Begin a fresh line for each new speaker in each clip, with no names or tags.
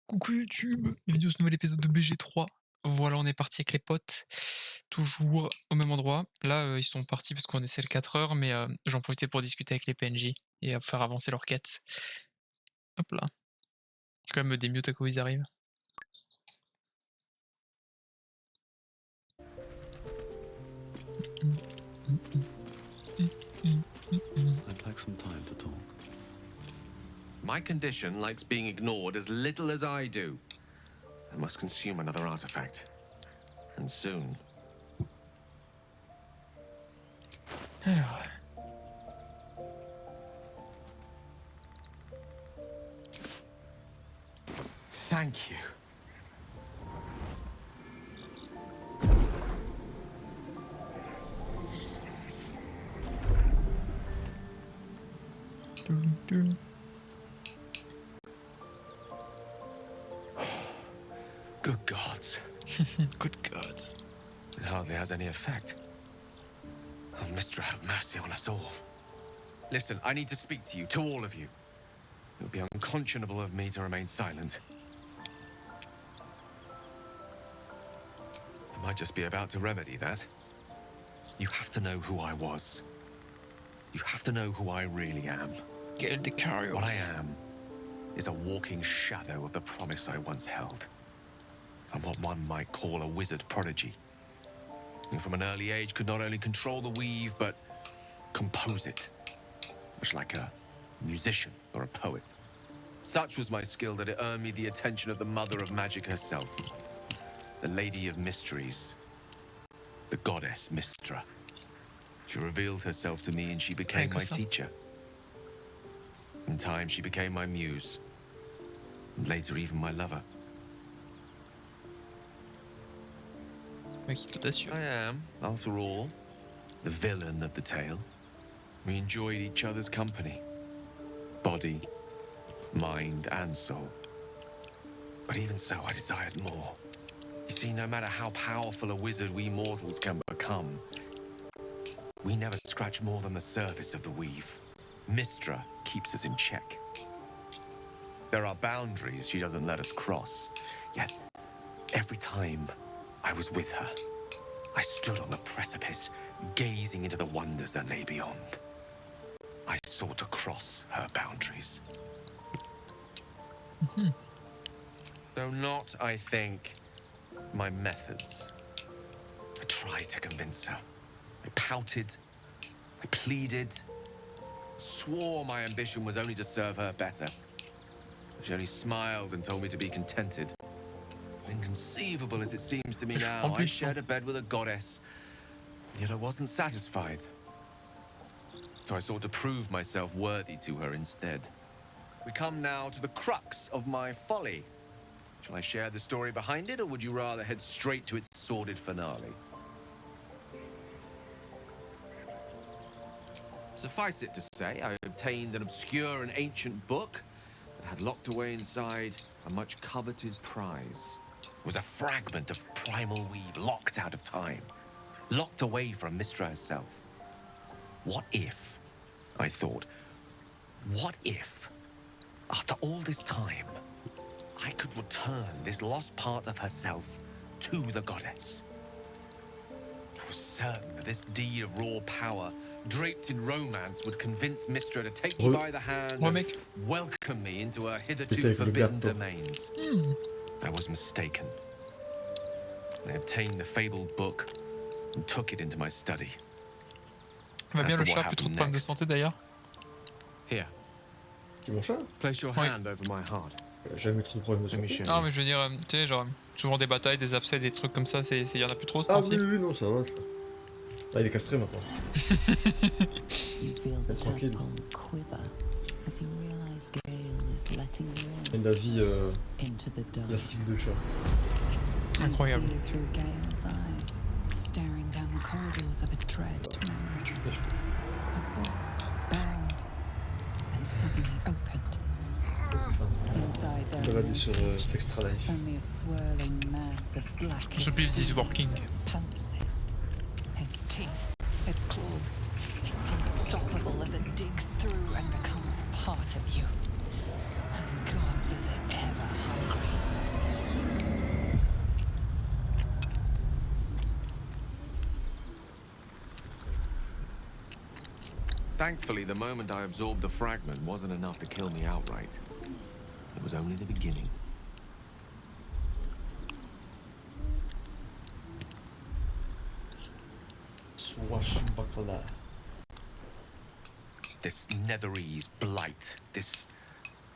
Coucou YouTube, bienvenue dans ce nouvel épisode de BG3. Voilà, on est parti avec les potes, toujours au même endroit. Là, ils sont partis parce qu'on essaie le 4 heures, mais j'en profitais pour discuter avec les PNJ et faire avancer leur quête. Hop là. Je vais quand même me démute à quoi ils arrivent.
I'd like some time to talk.
My condition likes being ignored as little as I do. I must consume another artifact. And soon.
Alors.
Thank you. Good gods.
Good gods.
It hardly has any effect. Oh, Mystra, have mercy on us all. Listen, I need to speak to you, to all of you. It would be unconscionable of me to remain silent. I might just be about to remedy that. You have to know who I was. You have to know who I really am.
Quel Decarios.
What I am is a walking shadow of the promise I once held. I'm what one might call a wizard prodigy. Who from an early age could not only control the weave, but compose it. Much like a musician or a poet. Such was my skill that it earned me the attention of the mother of magic herself. The Lady of Mysteries. The goddess Mystra. She revealed herself to me and she became my teacher. In time, she became my muse. And later, even my lover.
Mec audacieux.
I am, after all, the villain of the tale. We enjoyed each other's company. Body, mind, and soul. But even so, I desired more. You see, no matter how powerful a wizard we mortals can become, we never scratch more than the surface of the weave. Mystra keeps us in check. There are boundaries she doesn't let us cross. Yet, every time I was with her, I stood on the precipice, gazing into the wonders that lay beyond. I sought to cross her boundaries. Though not, I think, my methods. I tried to convince her. I pouted. I pleaded. Swore my ambition was only to serve her better. She only smiled and told me to be contented. Inconceivable as it seems to me now, I shared a bed with a goddess, yet I wasn't satisfied. So I sought to prove myself worthy to her instead. We come now to the crux of my folly. Shall I share the story behind it, or would you rather head straight to its sordid finale? Suffice it to say, I obtained an obscure and ancient book that had locked away inside a much coveted prize. It was a fragment of primal weave locked out of time, locked away from Mystra herself. What if, I thought, what if, after all this time, I could return this lost part of herself to the goddess? I was certain that this deed of raw power, draped in romance, would convince Mystra to take me by the hand and welcome me into her hitherto forbidden domains. I was mistaken. I obtained the fabled book and took it into my study.
Va bien le chat, plus trop de problèmes de santé d'ailleurs.
Here.
C'est mon chat?
Place your hand over my heart.
Jamais trop de problèmes de santé.
Non mais je veux dire, tu sais, genre, souvent des batailles, des abcès, des trucs comme ça, y en a plus trop ce
Ah
temps-ci.
oui, non, ça va, ça. Ah, il est castré maintenant. Tranquille. Et la vie classique de chat.
Incroyable.
Je vais aller sur Extra Life.
The build is working.
Its teeth, its claws, it's unstoppable as it digs through and becomes part of you. And God says it ever hungry.
Thankfully, the moment I absorbed the fragment wasn't enough to kill me outright. It was only the beginning.
Swashbuckler.
This Netherese blight, this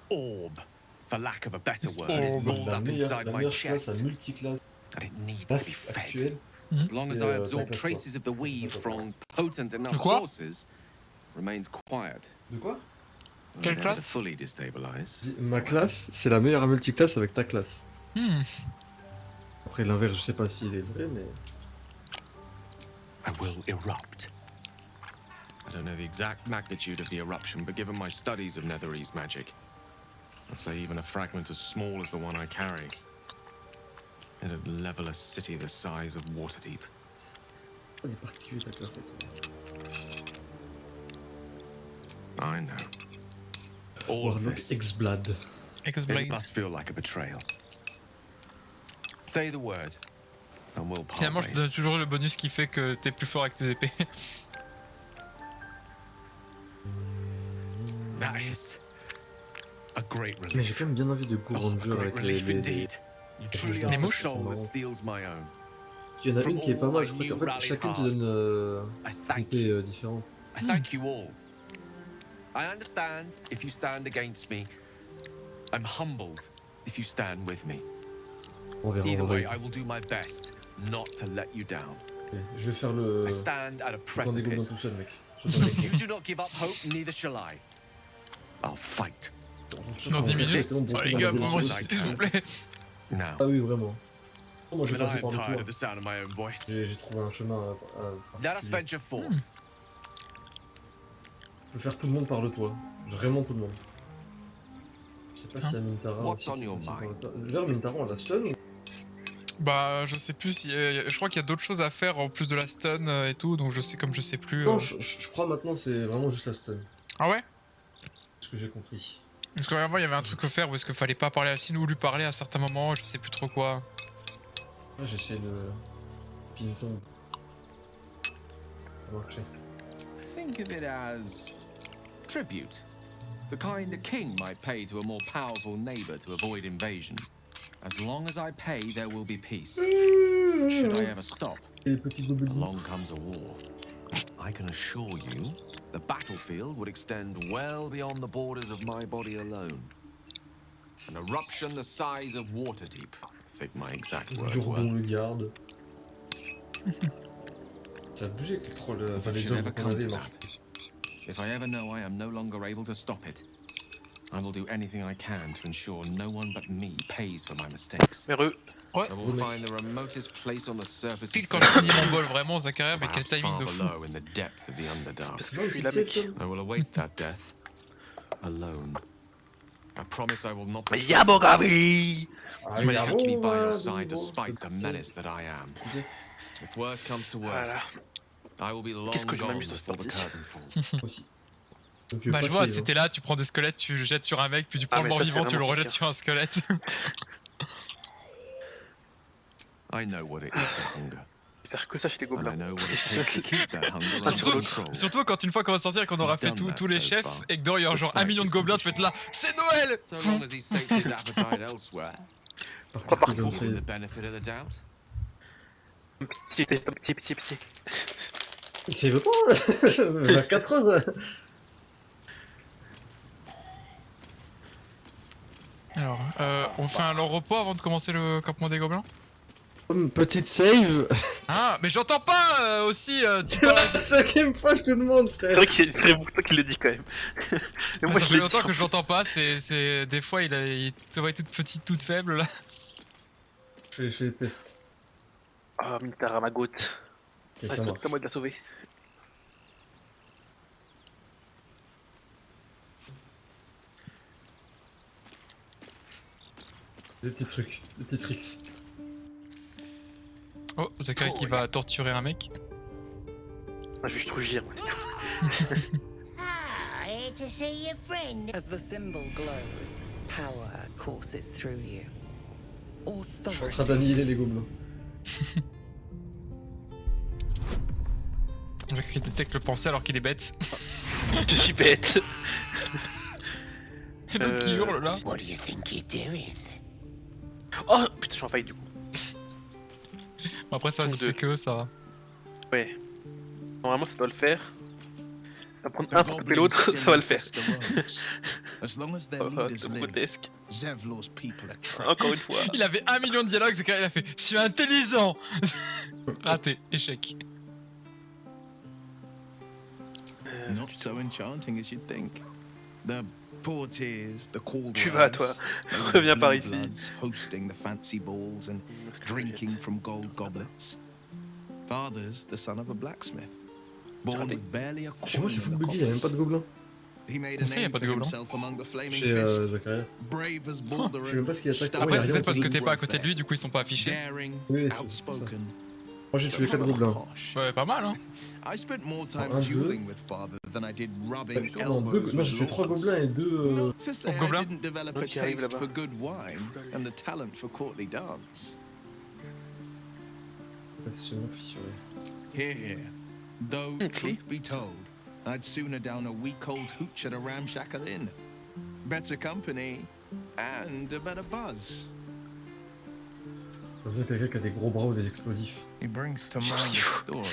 orb, for lack of a better
This
word, is
orb.
rolled
La
up
meilleure,
inside
la
my
meilleure classe à
chest,
multiclasse
and it needs to be fed.
actuelle.
As long as
Et,
I
ta
absorb
classe
traces of the weave from potent enough
quoi?
sources, remains quiet.
De quoi?
Quelle
Never
classe?
to fully destabilize.
Ma classe, c'est la meilleure à multiclasse avec ta classe.
Hmm.
Après l'inverse, je sais pas s'il est vrai, mais...
I will erupt. I don't know the exact magnitude of the eruption, but given my studies of Netherese magic, I'd say even a fragment as small as the one I carry, it'd level a city the size of Waterdeep.
Elle est particulière ta classe avec toi.
I know. All of
Warlock
this,
X-Blad.
it
Ex-Blade.
must feel like a betrayal. Say the word, and we'll part
Finalement, je te
ways.
donne toujours le bonus qui fait que t'es plus fort avec tes épées.
That is a great
Mais j'ai
relief.
quand même bien envie de Go
Oh, a
Ranger
great
avec
relief indeed. You truly
les
are the
mouches.
soul that steals my own.
Il y en a
From
une qui est pas
all
mal,
my
je crois
new
qu'en fait
rally
chacune te
heart,
donne
I
une
thank
épée
you.
différente.
I thank you all. I understand if you stand against me. I'm humbled if you stand with me.
On verra,
Either
on va
way,
voir.
I will do my best not to let you down.
Ok, je vais faire le...
I stand at a
le camp des gobelins
precipice.
tout seul, mec. Je te
If you do not give up hope, neither shall I. I'll fight.
Dans 10
Ouais,
minutes.
c'est bon,
Oh les
bon,
gars,
bon,
moi
bon,
aussi, s'il vous plaît.
Now.
Ah oui, vraiment. Moi, je
But
vais
I
passer
am
par le
tired
toit.
of the sound of my own voice.
J'ai trouvé un chemin
Let us
particulier.
venture forth.
Je peux faire tout le monde par le toit. Vraiment tout le monde. Je sais pas si Mintara...
What's on your
Vers Mintara, on la stun ou...
Bah, je sais plus si. Je crois qu'il y a d'autres choses à faire en plus de la stun et tout, donc je sais comme je sais plus.
Non, je crois maintenant c'est vraiment juste la stun.
Ah ouais?
Ce que j'ai compris.
Parce que vraiment, il y avait un truc à faire où est-ce qu'il fallait pas parler à Cine ou lui parler à certains moments, je sais plus trop quoi.
Là, j'ai essayé de... Ping-pong. Ça a marché.
Think of it as tribute. The kind a king might pay to a more powerful neighbor to avoid invasion. As long as I pay, there will be peace. Should I ever stop,
Et les petits gobelins.
along comes a war. I can assure you, the battlefield would extend well beyond the borders of my body alone. An eruption the size of Waterdeep, I think my exact words were.
Jourdon le garde. Ça a bougé avec les trolls,
If
enfin
it
les
should
hommes
ever
qu'on
come
avait,
to
marche.
that, if I ever know I am no longer able to stop it, I will do anything I can to ensure no one but me pays for my mistakes.
Mais
I will find the remotest place on the surface
Pile
of
quand j'ai fini
things,
mon bol, vraiment, Zakaria, mais quel
perhaps
timing
far
de fou.
below in the depths of the Underdark.
parce que
Non,
je suis
petite
là,
save,
mec.
Tom.
I will await that death alone. I promise I will not
Mais
betray
Yabogavi!
Ah,
you.
il y a
Keep me by your
bon,
side
bon,
despite the
bon.
menace that I am. If worst comes to worst,
Voilà.
I will be long
Qu'est-ce que je
gone
m'amuse dans cette
before the
partie.
curtain falls.
Aussi. Donc,
Bah,
pas
je vois,
save,
c'était là, tu prends des squelettes, tu le jettes sur un mec, puis tu prends
Ah,
le
mais ça,
mort-vivant,
c'est
tu le
vraiment
rejettes
pire.
sur un squelette.
I know what it is to hunger,
Faire que ça chez les
and I
gobelins.
know what it takes to keep that hunger under
Surtout,
control.
surtout quand une fois qu'on va sortir et qu'on aura
He's
fait
done that
tous les
so
chefs
far.
et que dedans il y a genre 1 million de gobelins, tu vas être là, c'est Noël!
So long as he sates his appetite elsewhere,
Par
Quoi,
contre,
par
ils
give
ont
him the
save.
benefit of the doubt.
Petit.
Tu veux pas? Vers 4 heures.
Alors, on fait un long repos avant de commencer le campement des gobelins?
Petite save.
Ah, mais j'entends pas aussi, tu
C'est
parles...
la 5ème fois que je te demande,
C'est
frère.
vrai qu'il y a très beaucoup de temps qu'il le dit quand même. Mais
Ah,
moi,
ça
je
fait
l'ai
longtemps
dit,
que
en
je
plus.
l'entends pas, c'est des fois il se voit toute petite, toute faible là.
Je fais les tests.
Ah, Mintara, ma goutte.
Ok,
Ah,
ça marche.
c'est à moi de la sauver.
Des petits trucs, des petits tricks.
Oh, Zachary qui va torturer un mec.
Ah, je vais juste rougir, moi, c'est tout.
Ah, here to see your friend.
As the symbol glows, power courses through you.
Je suis en train
Authority.
d'annihiler les gobelins.
Zachary détecte le pensée alors qu'il est bête.
Je suis bête.
Et l'autre qui hurle là.
What do you think you're doing?
Oh putain, je suis en faille du coup.
Bon, après ça,
Ou
si
deux.
c'est que ça va.
Ouais. Normalement, ça doit le faire. Ça va prendre
The
un pour couper l'autre,
goblins
ça va le faire.
still infest the roads. As long as their
Oh,
leaders
c'était
live,
grotesque.
Zevlor's people are trapped.
Encore une fois.
Il avait 1 million de dialogues, Zakaria, il a fait « Je suis intelligent !» Raté, échec.
Not so enchanting as you'd think. The Portiers, the Caldwells,
Tu vas, toi.
the
Reviens par
Blue
ici.
Bloods hosting the fancy balls and drinking from gold goblets. Father's the son of a blacksmith, born
Raté.
with barely a
Chez moi,
coin
c'est
in
full
the
buggy, y'a même pas de
coffers.
gobelins.
He made a
Comme ça, y a
name
pas de
for
gobelins.
himself among the flaming
Chez
fists,
Zakaria.
brave as
Je sais
Balder,
même pas ce qu'il attaque.
stout
Après,
Ouais,
c'est
y a
peut-être parce que
rien
t'es
qui
pas à côté de lui, du coup ils sont pas affichés.
daring,
Oui, c'est ça.
outspoken.
Moi, j'ai tué 4 gobelins.
harsh.
Ouais, pas mal hein.
I spent more time
Un, deux.
dueling with father than I did rubbing
Non,
elbows
moi, j'ai
with
tué 3
lords.
gobelins et 2.
Not to say I
gobelins.
didn't develop a
Donc, il arrive
taste
là-bas.
for good wine and the talent for courtly dance.
C'est une fissurée.
Here, though
Okay.
truth be told, I'd sooner down a week old hooch at a ramshackle inn. Better company and a better buzz.
Comme ça, quelqu'un qui a des gros bras ou des explosifs.
He brings to mind a story.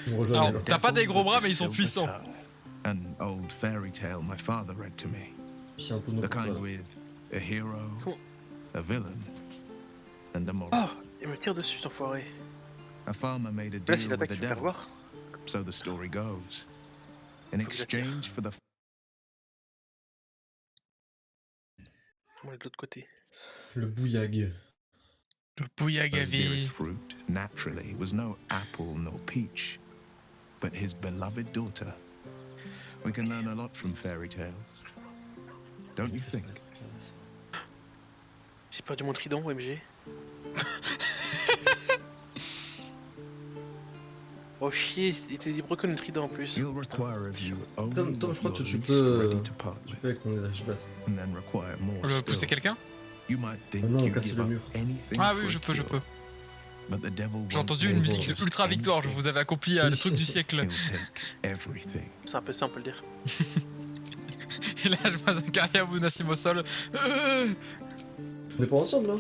Ils me rejoignent,
Alors,
là.
t'as pas des gros bras, mais ils sont
Silver
puissants.
tongue. An old fairy tale my father read to me.
Puis un tonneau
The
pour toi,
kind
là.
with a hero,
Comment-
a villain, and a moral.
Oh, il me tire dessus, cet enfoiré.
A farmer made a
Là, s'il
deal with
attaque,
the
tu peux faire
devil,
voir.
so the story goes. In
Faut que j'attire.
exchange for the
On est de l'autre côté.
Le bouillag.
Le
Those
bouillagavé.
dearest fruit, naturally, was no apple nor peach, but his beloved daughter. We can learn a lot from fairy tales. Don't you think?
J'ai perdu mon trident, OMG. Oh chier, il était broken le trident en plus.
You'll require of you only
Tom, je crois
what
que
you're
tu
least
peux.
ready to part
Tu
with,
peux avec ton usage blast.
and then require more
Le pousser
still.
quelqu'un?
You might think
non,
you'd
casser
give
le
up
mur.
anything
Ah
for
oui,
a
je peux, je
cure,
peux.
but the devil
J'ai
won't
entendu une
take
musique de
just
Ultra Victoire, je
anything.
vous avais accompli le truc du siècle.
He'll take everything.
C'est un peu ça, on peut le dire.
Et là, je vois Zakaria Bounassim au sol.
On est pas ensemble là.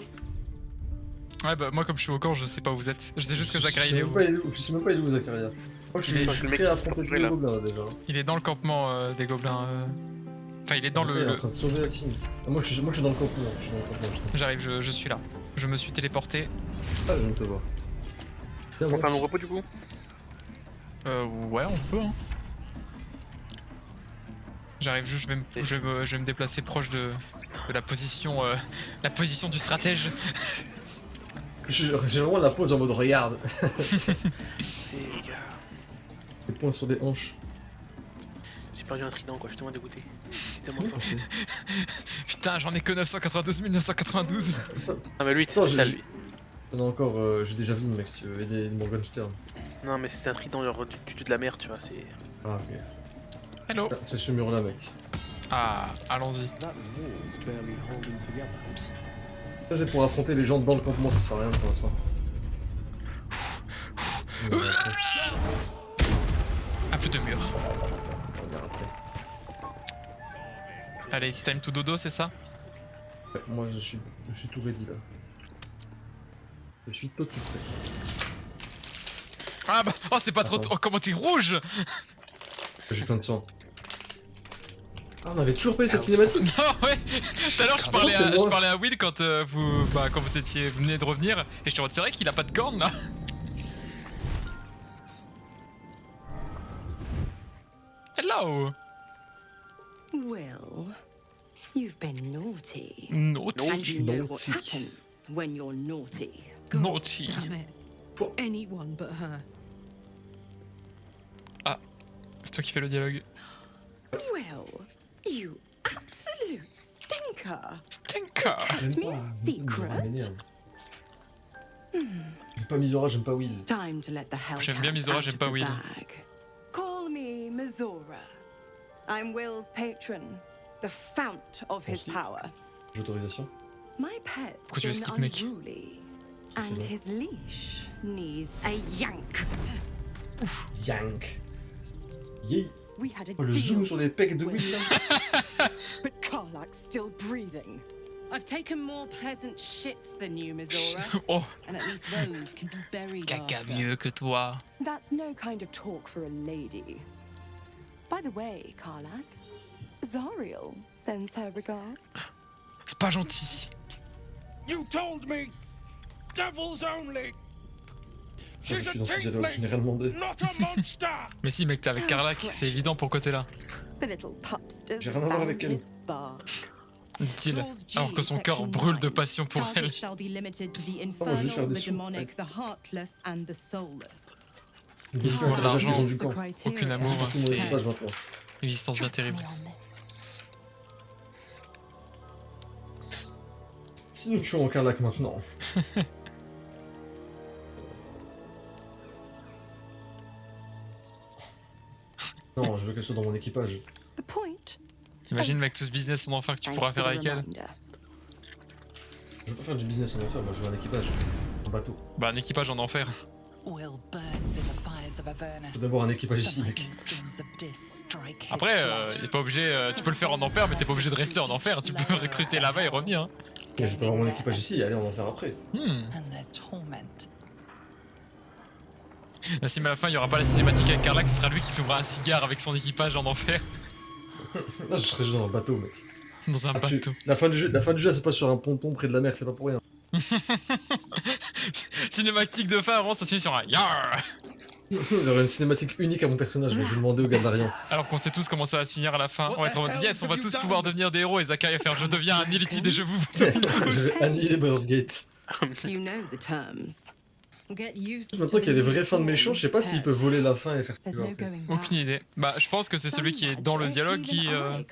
Ouais, bah moi, comme je suis au camp, je sais pas où vous êtes. Je sais juste que
Je
Zakaria
sais
il est
même
où.
pas il est où. Je sais même pas il est où Zakaria. Moi je
Il est-
suis,
le
je suis
mec
prêt à
qui s'est
affronter tous
retrouvé
les
là.
gobelins déjà.
Il est dans le campement des gobelins. Enfin, il est dans
Zakaria, Il est
le.
en train de sauver la team. Moi je suis dans le campement. Je suis dans le campement. Justement.
J'arrive, je suis là. Je me suis téléporté.
Ah, je viens de te voir. Tiens,
On
moi,
fait un long repos du coup.
Ouais, on peut, hein. J'arrive juste, je vais me déplacer proche de la position du stratège.
j'ai vraiment la pose en mode regarde.
Les gars,
Les poings sur des hanches.
j'ai perdu un trident quoi, je suis tellement dégoûté. C'est tellement fort.
Putain, j'en ai que 992 992.
Ah mais lui, il était
Attends,
spécial
j'ai-
lui.
Non, encore, j'ai déjà vu le mec si tu veux. Et des Morgenstern.
Non mais c'était un trident genre du de la mer, tu vois, c'est...
Ah, ok.
Hello.
Ah, c'est ce mur là, mec.
Ah, allons-y.
Ça, c'est pour affronter les gens dans le campement, ça sert à rien pour l'instant. On verra après.
Un peu de mur.
On verra après.
Allez, it's time to dodo, c'est ça?
Ouais, moi je suis tout ready là. Je suis tout prêt.
Ah bah, oh c'est pas trop...
Attends.
Oh, comment t'es rouge?
J'ai plein de sang. Ah, on avait toujours pas eu cette cinématique.
Non, ouais. Tout à l'heure, je parlais à Will quand quand vous venez de revenir, et je te c'est vrai qu'il a pas de corne là. Hello.
Well, you've been naughty.
Naughty.
And you know what
Naughty.
happens when you're naughty.
God
Naughty.
damn it. Anyone but her.
C'est toi qui fais le dialogue.
Well, you absolute stinker.
Stinker.
Kept me
J'aime
a
pas.
secret.
Ça m'énerve. J'aime pas Mizora, j'aime pas Will.
Time to let the hell
J'aime bien Mizora, j'aime pas Will.
Call me Mizora. I'm Will's patron, the fount of his power.
J'ai autorisation.
My pet's
Pourquoi tu veux
been
skip, mec?
unruly,
C'est
and
bon.
his leash needs a yank.
Yank. Yay.
We had a
Oh, le
deal,
zoom sur les pecs de Will là.
but Karlak's still breathing. I've taken more pleasant shits than you, Mizora,
Oh,
and at least those can be buried
caca
after.
mieux que toi.
That's no kind of talk for a lady. By the way, Karlak, Zariel sends her regards.
C'est pas gentil.
You told me! Devils only!
Je suis dans ce dialogue, je n'ai rien demandé.
Not a monster!
Mais si, mec, t'es avec Karlak, c'est évident pourquoi t'es là,
The little pupster's
J'ai rien à voir
found
avec elle.
his bark.
dit-il,
Clause G,
alors que son cœur
section
brûle de
9.
passion pour
Target
elle.
shall be limited to the
je vais
infernal,
faire des
the
sous.
demonic, the heartless, and the soulless.
Une vie
Pour de l'argent,
les gens du
The
camp.
criteria.
Aucun amour,
Tout mon
c'est
équipage maintenant.
une existence bien
Trust me
terrible.
on this.
Si nous tuons Karlak maintenant. Non, je veux qu'elle soit dans mon équipage.
The point.
T'imagines, mec, tout ce business en enfer que tu
Thanks
pourras
for
faire
the
avec elle.
reminder.
Je veux pas faire du business en enfer, moi je veux un équipage. Un bateau.
Bah, un équipage en enfer.
Will burns in the fires of Avernus.
Faut d'abord un équipage
The
ici, mec.
lightning storms of Dis strike his
Après,
flesh.
t'es pas obligé, tu peux le faire en enfer, mais t'es pas obligé de rester en enfer. Tu peux recruter là-bas et revenir. Hein.
Ok, je peux avoir mon équipage ici et aller en enfer après.
Hmm.
And their torment.
Bah, si, mais à la fin, il y aura pas la cinématique avec Karlak, ce sera lui qui fumera un cigare avec son équipage en enfer.
Là, je serais juste dans un bateau, mec.
Dans un
Ah,
bateau.
La fin du jeu, c'est pas sur un ponton près de la mer, c'est pas pour rien.
Cinématique de fin avant, ça se finit sur un Yarr.
J'aurais une cinématique unique à mon personnage, je vais demander au gars de l'Arian.
Alors qu'on sait tous comment ça va se finir à la fin. On va être en mode yes, on va tous pouvoir devenir des héros et Zakai va faire je deviens un élitide et je vous
Je vais annihiler Baldur's Gate.
You know the terms. Get used
Maintenant qu'il y a des
to
vraies fins de méchants, je sais pas s'il peut voler la fin et faire ce qu'il
There's
veut
no
après.
going back.
Aucune idée. Bah, je pense que c'est celui qui est dans le dialogue qui a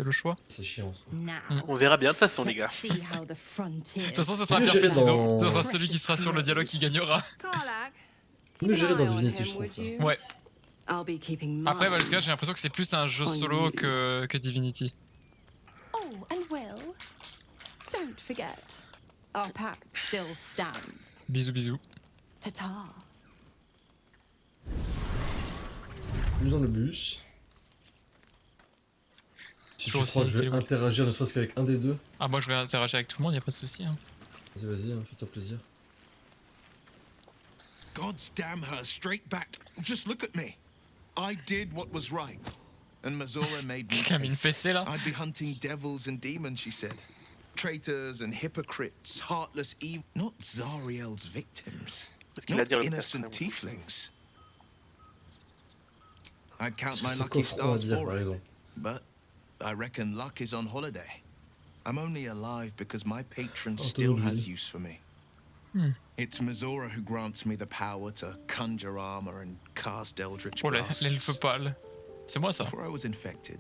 le choix.
C'est chiant ça.
Now,
On verra bien de toute façon, les gars.
let's see how the frontier.
De toute façon, ça sera
Mieux
Pierre
géré
Ciseaux.
dans-
Ce sera celui qui sera sur le dialogue qui gagnera.
Karlak,
Mieux géré dans
keep an eye on
Divinity,
him,
je trouve
would
ça.
you?
Ouais.
I'll be keeping mine.
Après, Baldur's Gate, j'ai l'impression que c'est plus un jeu solo que Divinity.
Oh, and Will, don't forget, our pact still stands.
Bisous, bisous.
Ta-ta.
Plus dans le bus. Si tu
Toujours
crois que
aussi
je vais
utile, ouais.
interagir ne serait-ce qu'avec un des deux,
Ah, moi je vais interagir avec tout le monde, y a pas de souci. Hein.
vas-y, hein, fais-toi plaisir.
God's damn her, straight back. Just look at me. I did what was right. And Mizora made me
Quelqu'un a mis une
pay.
fessée là.
I'd be hunting devils and demons, she said. Traitors and hypocrites, heartless evil. Not Zariel's victims.
Parce qu'il a
Not
dit le
innocent
personnel.
tieflings. I'd count
C'est
my
ce
lucky
coffre on va
stars
dire,
for
par
it.
exemple.
But I reckon luck is on holiday. I'm only alive because my patron
Oh,
still
totally.
has use for me. It's Mizora who grants me the power to conjure armor and cast eldritch
Oh,
blasts.
l'elfe pâle. C'est moi ça.
Before I was infected,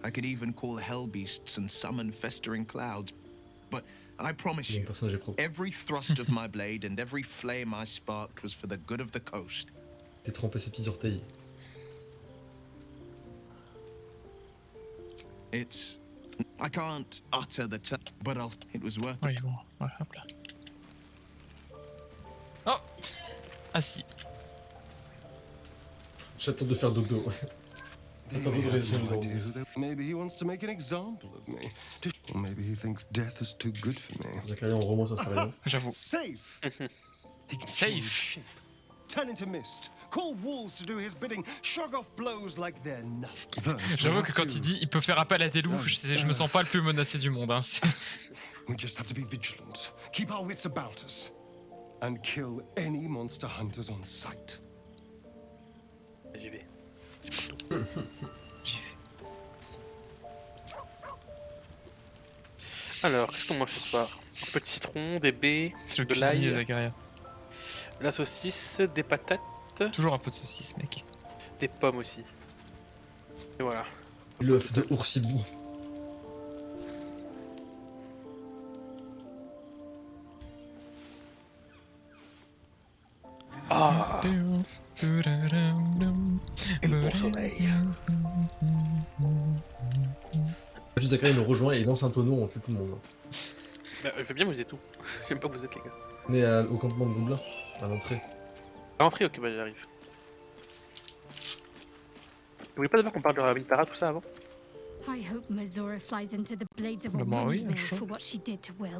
I could even call hell beasts and summon festering clouds. But I promise
Mon
you,
personnage est propre.
every thrust of my blade and every flame I sparked was for the good of the coast.
T'es trompé ses petits orteils.
It's... I can't utter the term, but it was worth it.
Oui, bon, voilà, hop là. Oh. Ah si.
J'attends de faire dodo. Attends de raison dans
Maybe he wants to make an example of me. Or maybe he thinks death is too good for me.
Zacharia, on remonte sur Sarion.
J'avoue.
Safe! He can
Safe.
change shape, turn into mist, call wolves to do his bidding, shrug off blows like they're nothing.
J'avoue que quand il dit il peut faire appel à des loups, je me sens pas le plus menacé du monde. Hein.
We just have to be vigilant, keep our wits about us, and kill any monster hunters on sight.
J'y vais. Alors, qu'est-ce qu'on mange ce soir? Un peu de citron, des baies,
C'est le
de
cuisinier
l'ail,
Zacharia.
la saucisse, des patates,
Toujours un peu de saucisse, mec.
des pommes aussi. Et voilà.
L'œuf de Oursibou.
Ah, et le bon soleil.
Juste Zacharia nous rejoint et il lance un tonneau, on tue tout le monde.
Bah, je veux bien vous êtes où? J'aime pas où vous êtes les gars.
On est au campement de Gobelin, à l'entrée.
À l'entrée, ok, bah j'arrive. Vous voulez pas d'abord qu'on parle de Ravintara, tout ça avant?
I hope Mazora flies into the blades of a
Bah oui,
windmill
chaud.
for what she did to Will.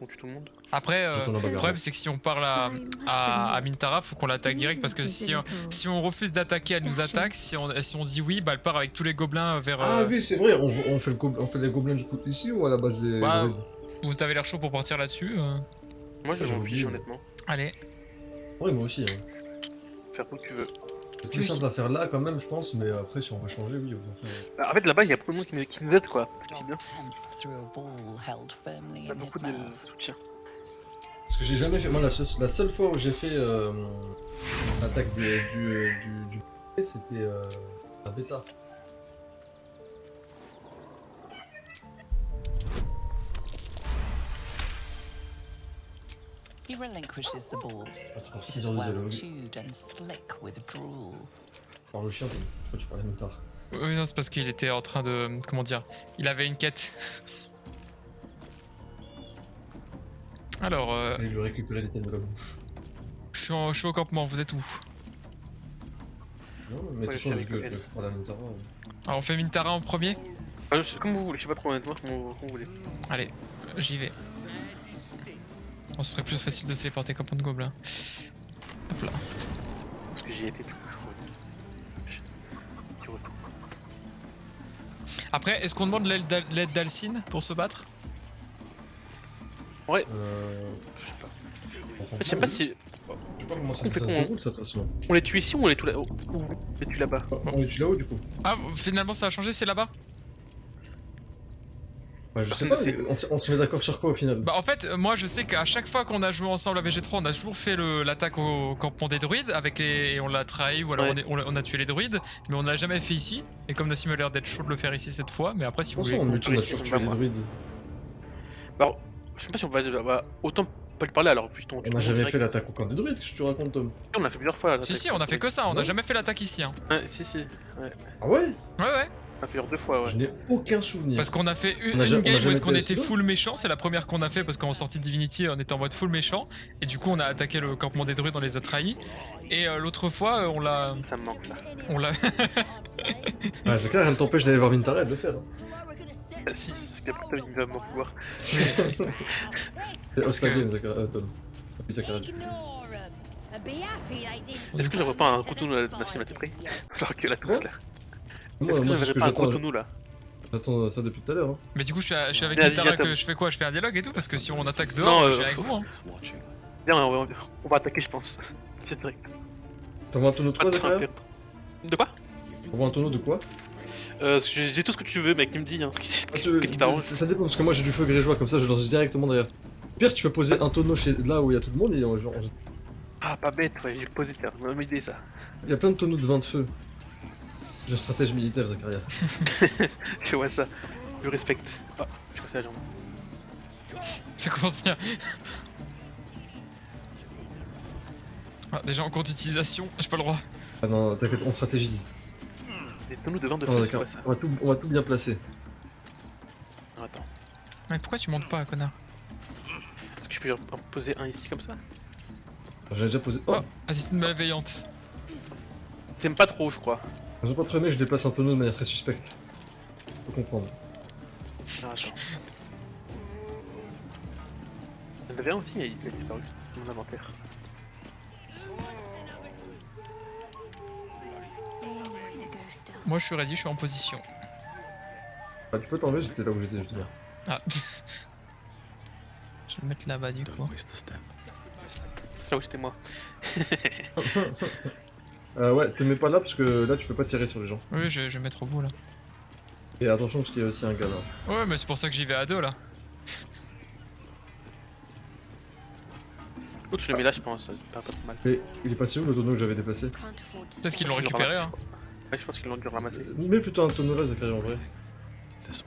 On tue tout le monde.
Après,
Quand on a
le
bagarré.
problème c'est que si on parle à Mintara, faut qu'on l'attaque direct parce que si on refuse d'attaquer, elle nous attaque. Si on dit oui, bah elle part avec tous les gobelins vers.
Ah oui, c'est vrai, on fait les gobelins du coup ici ou à la base des...
Bah,
druides?
vous avez l'air chaud pour partir là-dessus.
Moi, je
J'ai
m'en
oublié,
fiche,
ouais.
honnêtement.
Allez.
Ouais, moi aussi. Hein.
Faire où tu veux.
C'est plus simple à faire là quand même, je pense, mais après, si on veut changer, oui, on va faire.
Bah, en fait, là-bas, il y a beaucoup de monde qui nous aide, quoi. C'est bien.
Pants through a ball held firmly
Il y a
in his
beaucoup de
mouth.
soutien.
Parce que j'ai jamais fait. Moi, la seule fois où j'ai fait l'attaque du c'était la bêta.
He relinquishes the ball.
Ah, c'est pour
It
6
is
heures de
well
dialogue.
chewed and slick with drool.
Par le chien, pourquoi tu parlais même tard?
Oui, non, c'est parce qu'il était en train de. Comment dire? Il avait une quête. Alors,
Je vais lui récupérer les thèmes de la bouche.
je suis au campement, vous êtes où?
Non, mais de
Ouais,
toute façon,
je
vu
suis avec
que je parle à même tard.
Alors, on fait Mintara en premier?
Comme vous voulez, je sais pas trop honnêtement, comme vous voulez.
Allez, j'y vais. Oh, ce serait plus facile de se téléporter comme un gobelin. Hop là.
Parce que j'y étais du coup, je crois.
Après, est-ce qu'on demande l'aide d'Alcine pour se battre?
Ouais.
Je sais pas.
Je sais pas si.
Je sais pas comment ça
On fait
se
con,
déroule, ça, de toute façon.
On les tue ici ou on les tue là-haut? Ou on les tue là-bas?
On les tue là-haut, du coup.
Ah, finalement ça a changé, c'est là-bas?
Ouais, je sais
Personne
pas,
ne sait.
on se met d'accord sur quoi au final?
Bah en fait, moi je sais qu'à chaque fois qu'on a joué ensemble à VG3, on a toujours fait l'attaque au campement des druides avec et on l'a trahi ou alors
Ouais.
on a tué les druides, mais on l'a jamais fait ici. Et comme Nassim a l'air d'être chaud de le faire ici cette fois, mais après si vous voulez.
on
on
a
peut
surtué
les
les
moi.
druides.
Bah, je sais pas si on va. Bah, autant pas lui parler alors. Putain,
On a jamais fait l'attaque au camp des druides, qu'est-ce que tu racontes, Tom?
On a fait plusieurs fois.
Si si, on a fait que ça, on a
Non.
jamais fait l'attaque ici. Hein.
Ouais, si. Ouais.
Ah ouais?
Ouais ouais.
On a fait deux fois, ouais.
Je n'ai aucun souvenir.
Parce qu'on a fait
On a
une game où
jamais
est-ce qu'on
fait
était
ça.
full méchant, c'est la première qu'on a fait parce qu'en sortie de Divinity on était en mode full méchant et du coup on a attaqué le campement des druides, on les a trahis. Et l'autre fois on l'a.
Ça me manque ça.
On l'a.
Ouais, c'est clair, rien ne t'empêche d'aller voir Mintara et de le faire.
Ah, si, parce qu'après il va m'en pouvoir.
C'est Oscar Game, Tom. Oui, Zachary.
Est-ce que j'aurais pas un Cotonou là, Nassim à tes prix? Alors que la tous là. Est-ce que
Moi, c'est ce
j'aurais
que
pas un
j'attends.
Cotonou là?
J'attends ça depuis tout à l'heure. Hein.
Mais du coup je suis avec
Vas-y,
Mintara
Yatom.
que je fais quoi? Je fais un dialogue et tout parce que si on attaque dehors,
Non,
je viens avec vous. Hein.
Viens, on va attaquer, je pense. C'est direct.
T'envoies un tonneau de quoi, Zachary?
De quoi?
T'envoies un tonneau de quoi?
J'ai tout ce que tu veux, mec, tu me dis, hein. Qu'est-ce qui
Ah,
t'arrange?
ça dépend, parce que moi j'ai du feu grégeois, comme ça je lance directement derrière. Pire, tu peux poser un tonneau là où il y a tout le monde et genre,
Ah, pas bête, ouais, j'ai posé, tiens, bonne idée ça.
il y a plein de tonneaux de vin de feu. J'ai un stratège militaire, Zachary.
Je vois ça, je respecte. Ah, je casse la jambe.
Ça commence bien. Ah, déjà en compte d'utilisation, j'ai pas le droit.
Ah non, t'inquiète, on stratégise.
Des tonneaux de vin de
Non,
feu, c'est
d'accord,
quoi ça?
on va tout bien placer.
Ah, attends,
Mais pourquoi tu montes pas, connard?
est-ce que je peux en poser un ici comme ça?
J'ai déjà posé. Oh,
Oh, assistante malveillante.
T'aimes pas trop, je crois.
j'ai pas trop aimé, je déplace un tonneau de manière très suspecte. Faut comprendre.
Ah, attends. Il y en avait un aussi, mais il a disparu de mon inventaire.
Moi je suis ready, je suis en position.
Bah, tu peux t'enlever, c'était là où j'étais, je veux dire.
Ah. Je vais le mettre là-bas du coup.
C'est là où j'étais moi.
Ouais, te mets pas là parce que là tu peux pas tirer sur les gens.
Oui, je vais mettre au bout là.
Et attention parce qu'il y a aussi un gars là.
Ouais, mais c'est pour ça que j'y vais à deux là.
L'autre, je le mets là, je pense, ça pas trop mal.
Mais il est passé où le tonneau que j'avais déplacé?
Peut-être qu'ils l'ont
Ils l'ont
récupéré.
ramassé.
Hein.
Ouais, je pense qu'ils l'ont dû ramasser.
Mets plutôt un tonneau là, Zachary, en vrai.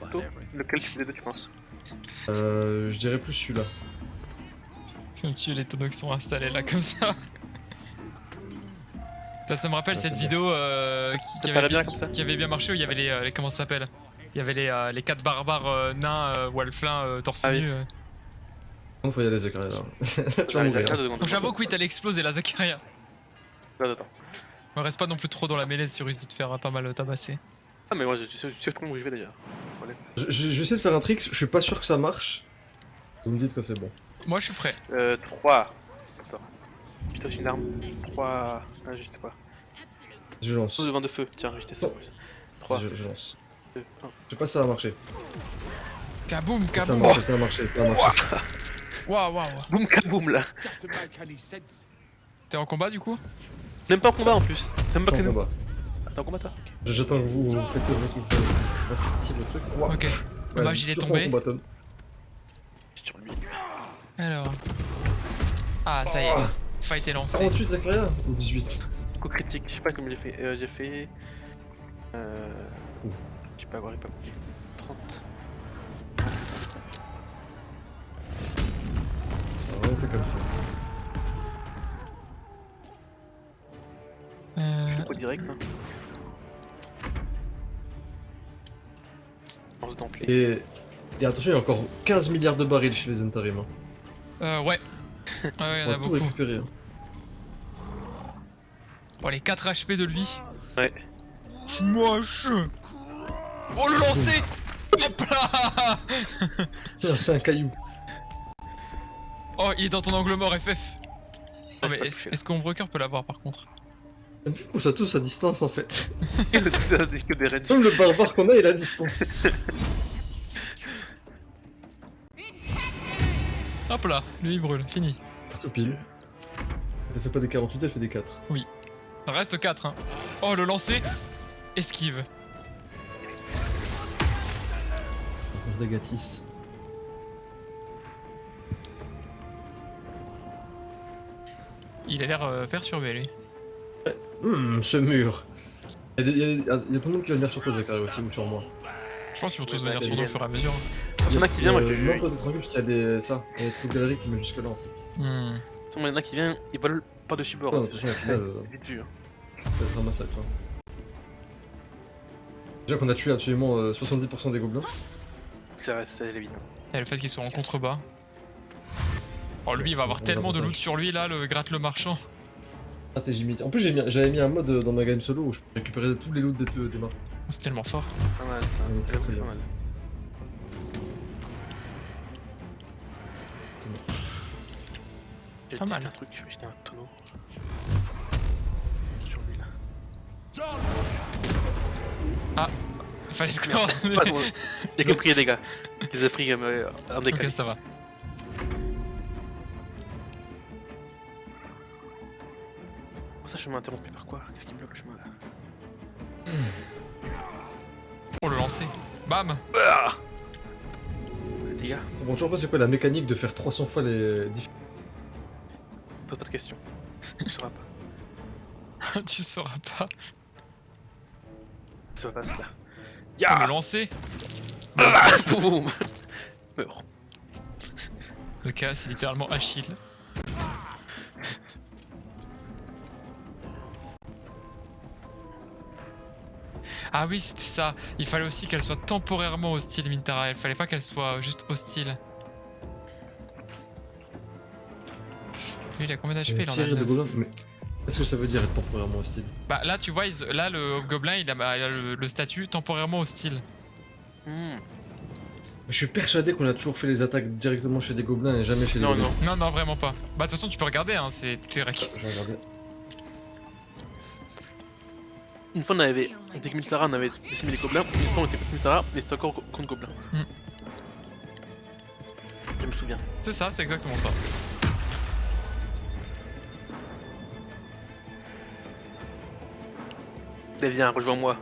Plutôt, lequel tu des deux, tu penses?
Je dirais plus celui-là.
Je vais me tuer les tonneaux qui sont installés là comme ça. Ça me rappelle
Ouais,
cette
c'est
vidéo
Ça paraît bien comme ça.
qui avait bien marché où il y avait les comment ça s'appelle? Il y avait les 4 barbares nains Walflin torse
Ah oui.
nu.
Il faut y aller, Zachary là. Tu vas
Allez,
mourir.
là, 2 secondes.
Donc j'avoue que oui, t'allais exploser la Zacharia.
Là, attends.
On reste pas non plus trop dans la mêlée si tu risques de te faire pas mal tabasser.
Ah, mais moi, je sais comment où je vais déjà.
Je vais essayer de faire un trick, je suis pas sûr que ça marche. Vous me dites que c'est bon.
Moi je suis prêt.
3. Attends. Je t'ai une arme. 3. Ah, je sais pas.
Je lance.
12 de vent de feu. Tiens, je t'ai ça. 3.
Je lance.
2, 1.
Je sais pas si ça va marcher.
Kaboum,
Ça a
kaboum.
marché, ça a marché, ça a marché.
Waouh, waouh.
Boum, kaboum là.
T'es en combat du coup?
Même pas en combat en plus. C'est même pas que
Je
c'est
suis en
nous.
combat.
T'es en combat toi? Ok.
J'attends que vous faites le truc. Wow.
Ok. Le mage il est tombé.
Je suis sur lui.
Alors. Ah, ça y est. Fight est lancé.
48 Zakaria ou 18?
Coup critique, je sais pas comment j'ai fait. J'ai fait. Je sais pas, avoir pas compris. 30.
On fait comme ça.
Je fais quoi direct hein. Lance dentelé.
Et attention, il y a encore 15 milliards de barils chez les Zentarim.
Ouais. Ah ouais,
On
y'en a
va tout
beaucoup.
récupérer. Hein.
Oh, les 4 HP de lui.
Ouais.
J'suis moche. Oh, le lancer. Hop là.
C'est un caillou.
Oh, il est dans ton angle mort, FF. Oh, mais est-ce qu'on Broker peut l'avoir par contre?
Ça me fait pousse à tous à distance en fait.
C'est que des ranges.
Même le barbare qu'on a, il a distance.
Hop là, lui il brûle, fini.
Tout pile. Elle fait pas des 48, elle fait des 4.
Oui. Reste 4 hein. Oh, le lancer. Esquive.
Encore des Gatis.
Il a l'air perturbé lui.
Ce mur. Il y a tout le monde qui va venir sur toi, Zakaria, aussi, ou sur moi.
Je pense qu'ils vont tous venir sur nous au fur et à mesure.
Il y en a qui vient, moi je
Non, toi t'es tranquille parce qu'il y a des. Ça, il y a des galeries qui mènent jusque là en fait.
Il y en a qui vient, ils volent par-dessus bord.
Non, attention, au final,
Vite vu.
ça va être un massacre. Hein. Déjà qu'on a tué absolument 70% des gobelins.
Ça reste, c'est évident.
Et le fait qu'il soit en contrebas. Oh, lui il va avoir tellement de loot sur lui là, le gratte le marchand.
Stratégie mythique. En plus, j'avais mis un mode dans ma game solo où je peux récupérer tous les loots des marchands.
C'est tellement fort.
Pas mal ça.
Très, très
Pas
bien.
mal. J'ai
Pas mal.
un truc, j'ai un tonneau. Sur lui là.
Ah, fallait se coordonner.
Pas loin. J'ai compris les dégâts. Je les ai pris en décalé.
Ok, ça va.
Oh, ça, je m'ai interrompu par quoi? Qu'est-ce qui me bloque le chemin là?
Oh, le lancer. Bam.
Ah les dégâts.
Bon, toujours pas c'est quoi la mécanique de faire 300 fois les
Pose pas de questions. Tu sauras pas.
Tu sauras pas.
Ça passe là.
Oh, le lancer.
Boum. Meurs.
Le cas, c'est littéralement Achille. Ah oui, c'était ça. Il fallait aussi qu'elle soit temporairement hostile, Mintara. Il fallait pas qu'elle soit juste hostile. Lui, il a combien d'HP? Il en a
tirer de
9.
gobelins, mais est-ce que ça veut dire être temporairement hostile?
Bah là, tu vois, là, le gobelin, il a le statut temporairement hostile.
Je suis persuadé qu'on a toujours fait les attaques directement chez des gobelins et jamais chez des
Non,
gobelins.
non.
Non, vraiment pas. Bah, de toute façon, tu peux regarder, hein, c'est rec.
J'ai regardé.
Une fois, on avait. On était avec Mutara, on avait décimé les gobelins. Une fois, on était avec Mutara, mais c'était encore contre gobelins. Je me souviens.
C'est ça, c'est exactement ça.
Mais viens, rejoins-moi.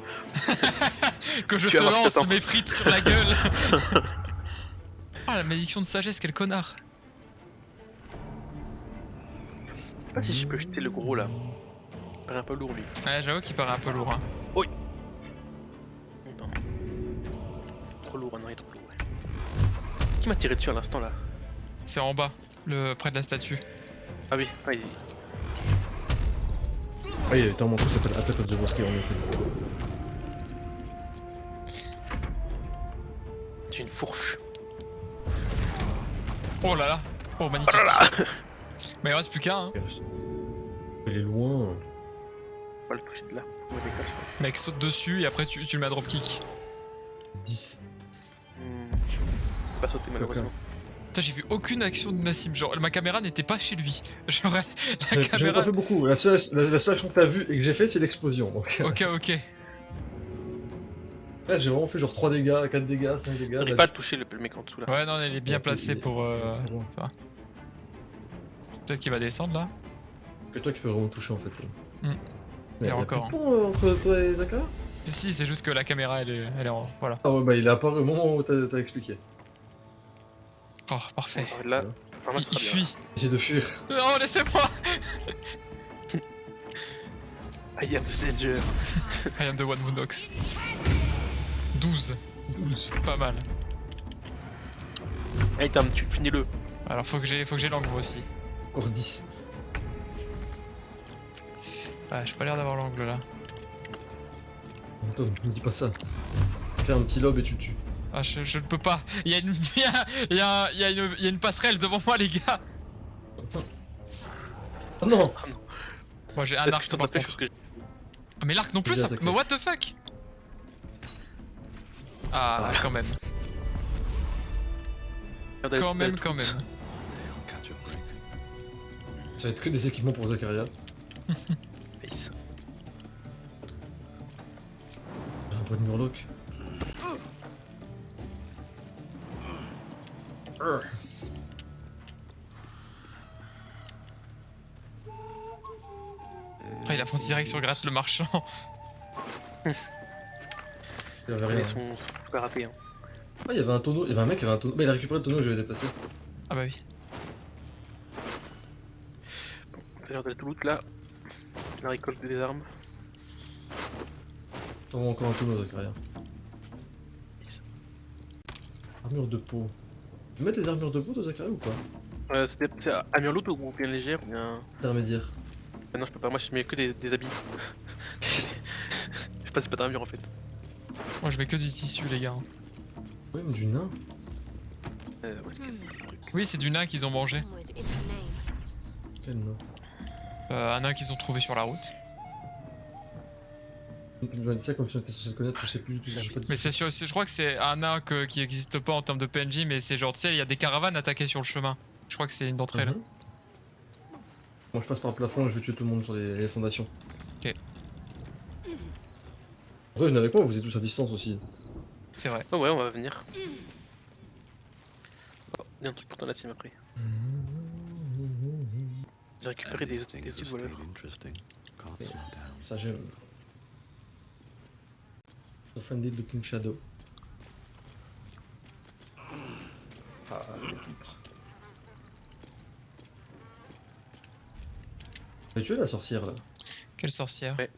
Que je
Tu
te
vas voir ce que
lance
t'attends.
mes frites sur la gueule. Ah, la malédiction de sagesse, quel connard.
Je sais pas si je peux jeter le gros là. Il paraît un peu lourd lui.
Ouais, j'avoue qu'il paraît un peu lourd. Hein.
Oui. Attends. Trop lourd, non, il est trop lourd. Ouais. Qui m'a tiré dessus à l'instant là?
C'est en bas, près de la statue.
Ah oui, ah,
Ah, il y a un manteau qui s'appelle Attack of the Bosque en effet.
j'ai une fourche.
Oh là là. Oh, magnifique.
Oh là là.
Mais il reste plus qu'un. Hein.
Il est loin.
Faut pas le toucher de là. Ouais, décolle, je crois.
Mec, saute dessus et après tu le mets à dropkick.
10.
Je peux pas sauter malheureusement.
Putain, j'ai vu aucune action de Nassim. Genre, ma caméra n'était pas chez lui. Genre, la
J'en ai
caméra.
pas fait beaucoup. La seule action que t'as vue et que j'ai fait, c'est l'explosion. Donc...
Ok.
Là, j'ai vraiment fait genre 3 dégâts, 4 dégâts, 5 dégâts.
J'arrive pas à le toucher le mec en dessous là.
Ouais, non, il est bien
Ouais,
placé
il est-
pour.
très bon.
Ça va. Peut-être qu'il va descendre là.
Que toi qui peux vraiment toucher en fait.
Hmm.
Mais
Il y a encore,
plus de pont, entre toi et Zaka.
Si, c'est juste que la caméra elle est en. Voilà.
Ah ouais, bah il est apparu au moment où t'as expliqué.
Oh, parfait.
Alors là, vraiment,
Il
ça sera bien.
fuit.
J'ai de fuir.
Non, laissez-moi.
I am the danger.
I am the one who knocks. 12. 12. Pas mal.
Hey Tam, tu finis-le.
Alors faut que j'ai l'angle moi aussi.
Encore 10.
Ouais, j'ai pas l'air d'avoir l'angle là.
Tom, me dis pas ça. Fais un petit lob et tu le tues.
Ah, je ne peux pas. Il y a une passerelle devant moi, les gars.
Oh non.
Moi j'ai un
Est-ce que
arc
je t'en
par
rappelle
contre.
chose que
Ah, mais l'arc non plus
J'ai
ça.
attaqué.
Mais what the fuck. Ah, quand même. Quand même.
Catch a break.
Ça va être que des équipements pour Zakaria.
Nice.
J'ai un point de murloc.
Ah, il a foncé direct sur Gratte le marchand.
Il avait rien.
Ils sont super ratés. Hein.
Ah, il y avait un tonneau, il y avait un mec qui avait un tonneau. Bah, il a récupéré le tonneau que j'avais déplacé.
Ah bah oui.
C'est l'heure de la loot là. La récolte des armes.
Oh, encore un tonneau, Zakaria.
Nice.
Armure de peau. Tu peux mettre les armures de peau, toi, Zakaria, ou pas?
C'est armure loot ou bien légère ou bien.
Intermédiaire.
Ah non, je peux pas, moi je mets que des habits. Je passe pas d'armure en fait.
Moi je mets que du tissu, les gars.
Ouais, mais du nain.
Ouais, c'est quel truc.
Oui, c'est du nain qu'ils ont mangé.
Quel nain?
Un nain qu'ils ont trouvé sur la route.
Tu m'as dit ça comme si on était censé le connaître, je sais plus du tout. J'ai pas de-
Mais c'est sûr, je crois que c'est un nain qui existe pas en termes de PNJ, mais c'est genre, tu sais, il y a des caravanes attaquées sur le chemin. Je crois que c'est une d'entre elles.
Mhm. Moi je passe par le plafond et je vais tuer tout le monde sur les fondations.
Ok.
Après, je n'avais pas, vous êtes tous à distance aussi.
C'est vrai.
Oh ouais, on va venir. Oh, il y a un truc pour ton la team après. J'ai récupéré des
Things
outils de
are
voleur.
staying interesting. Can't slow down.
Ça j'aime. Offended Looking Shadow. Ah, les poudres. T'as tué la sorcière là?
Quelle sorcière.
Ouais.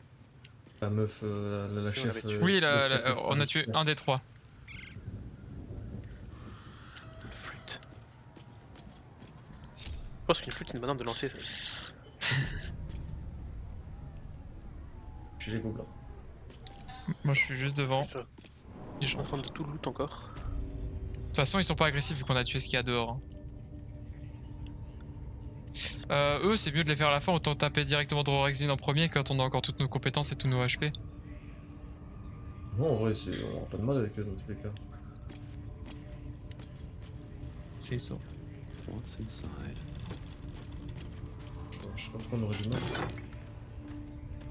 La meuf, la chef.
l'avait tuée.
Oui,
la
on a tué un des trois.
Une flûte. Je pense qu'une flûte c'est une bonne arme de lancer ça aussi.
Chez les gobelins.
Moi je suis juste devant.
Je
Et je
suis en
rentre.
train de tout loot encore.
De toute façon, ils sont pas agressifs vu qu'on a tué ce qu'il y a dehors. Hein. Eux, c'est mieux de les faire à la fin, autant taper directement dans Rexville en premier quand on a encore toutes nos compétences et tous nos HP.
Non, en vrai, on aura pas de mal avec eux dans tous les cas.
C'est ça.
What's inside?
Je sais pas pourquoi on aurait du mal.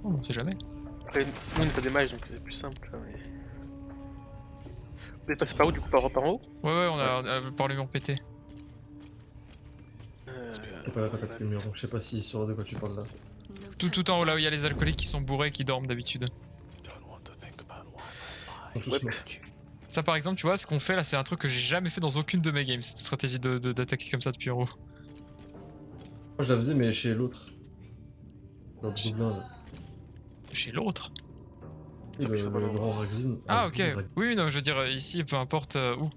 Oh, on sait jamais.
Après, nous on n'est pas des mages donc c'est plus simple. Hein, mais... Vous êtes passé par où du coup par haut?
Ouais, on a par le mur pété.
J'ai pas la patate le mur, donc je sais pas s'il saura de quoi tu parles là.
Tout en haut, là où il y a les alcooliques qui sont bourrés et qui dorment d'habitude.
Don't want to think about why
Ils sont tous
Ouais.
morts.
Ça, par exemple, tu vois, ce qu'on fait là, c'est un truc que j'ai jamais fait dans aucune de mes games, cette stratégie d'attaquer comme ça depuis en haut.
Moi je la faisais, mais chez l'autre. Dans le gobelin là.
Chez l'autre.
Oui, le grand Rexin.
Ah, ok. Oui, non, je veux dire, ici, peu importe où.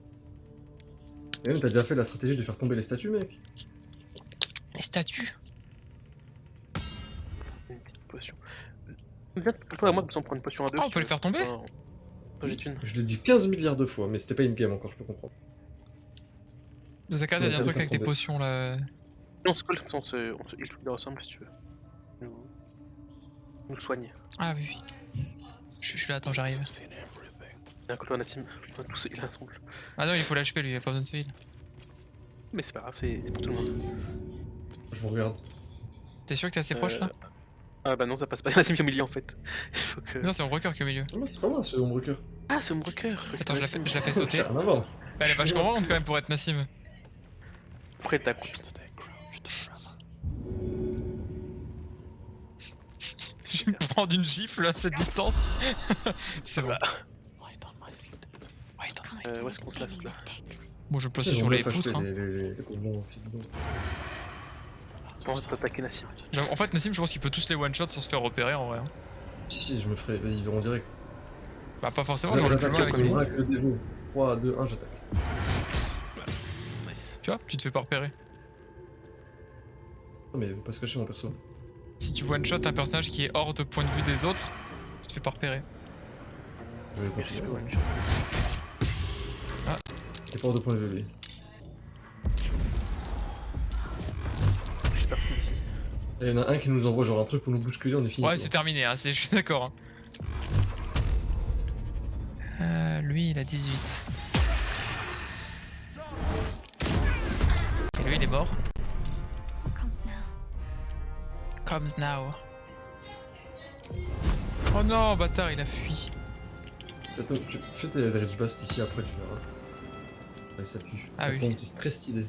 Et même, t'as déjà fait la stratégie de faire tomber les statues, mec.
Les statues.
Une petite potion. Viens, toi à moi, comme ça on prend une potion à deux.
Ah,
si
on
tu
peut les
veux.
faire tomber.
Attends, j'ai une.
Je l'ai dit 15 milliards de fois, mais c'était pas une game encore, je peux comprendre.
Zaka, t'as dit un
Ouais,
truc
ça
avec tes
tomber.
potions là.
Non, c'est cool, comme ça on se heal tout ensemble si tu veux. Nous- On le soigne.
Ah oui, oui. Je suis là, attends, j'arrive.
Bien contre Nassim, on va tous se heal ensemble.
Ah non, il faut l'HP lui, il a pas besoin de se heal.
Mais c'est pas grave, c'est pour tout le monde.
Je vous regarde.
T'es sûr que t'es assez proche là?
Ah bah non, ça passe pas. Nassim qui est au milieu en fait. Il faut que...
Non, c'est mon broker qui est au milieu.
Non, c'est pas moi, c'est Homebreaker.
Ah, c'est Homebreaker.
Attends, je la fais sauter.
Ça a rien à voir.
Bah, elle est vachement grande quand même pour être Nassim.
Après, t'as accroupi.
Je vais me prendre une gifle à cette distance. C'est bon.
Où est-ce qu'on se laisse là?
Bon, je me place
Ils
sur
ont
les
bien fait
poutres.
acheter
Hein.
les bonbons, c'est bidon.
On va attaquer Nassim.
En fait, Nassim, je pense qu'il peut tous les one-shot sans se faire repérer en vrai. Hein.
Si, je me ferai. Vas-y, ils verront direct.
Bah, pas forcément, genre le plus loin avec lui.
Avec le dévot. 3, 2, 1, j'attaque.
Tu vois, tu te fais pas repérer.
Non, mais il veut pas se cacher mon perso.
Si tu one-shot un personnage qui est hors de point de vue des autres, tu te fais pas repérer.
Je vais continuer.
Ah.
T'es pas hors de point de vue, lui.
Je suis personne ici.
Il y en a un qui nous envoie genre un truc pour nous bousculer, on est fini.
Ouais, c'est terminé, hein, je suis d'accord. Hein. Lui, il a 18. Et lui, il est mort. Comes now. Oh non, bâtard, il a fui.
Tu fais des Rich Blast ici après, tu verras. Les statues.
Ah oui.
C'est très stylé.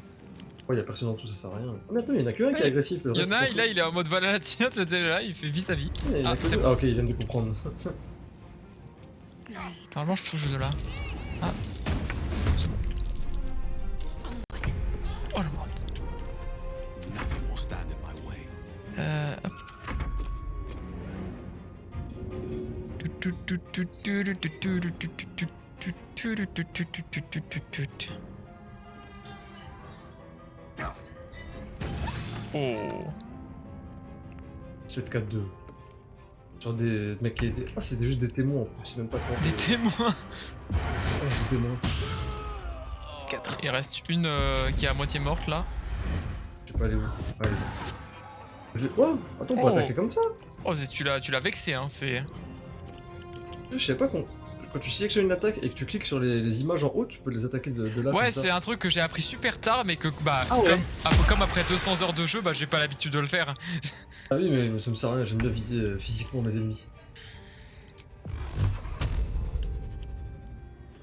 Oh, y'a personne en tout, ça sert à rien. Oh, mais attends, y'en a que un qui est agressif.
Il y en a un, là, il est en mode Valalatia, c'était là, il fait vie sa vie.
Ah, ah, ok, ils viennent de comprendre.
Normalement, je touche de là. Ah. C'est bon. Oh la merde. Hop. Oh.
7-4-2. Genre des mecs qui étaient. Ah, c'est juste des témoins en plus, c'est même pas quand.
Des témoins.
Ah, des témoins.
4. Il reste une qui est à moitié morte là.
Je sais pas aller où. Allez. Oh, attends, on peut attaquer comme ça.
Oh, tu l'as vexé, hein, c'est.
Je sais pas quand tu sélectionnes une attaque et que tu cliques sur les images en haut, tu peux les attaquer de là.
Ouais, c'est un truc que j'ai appris super tard, mais que bah,
Ah ouais.
comme après 200 heures de jeu, bah j'ai pas l'habitude de le faire.
Ah oui, mais ça me sert à rien, j'aime bien viser physiquement mes ennemis.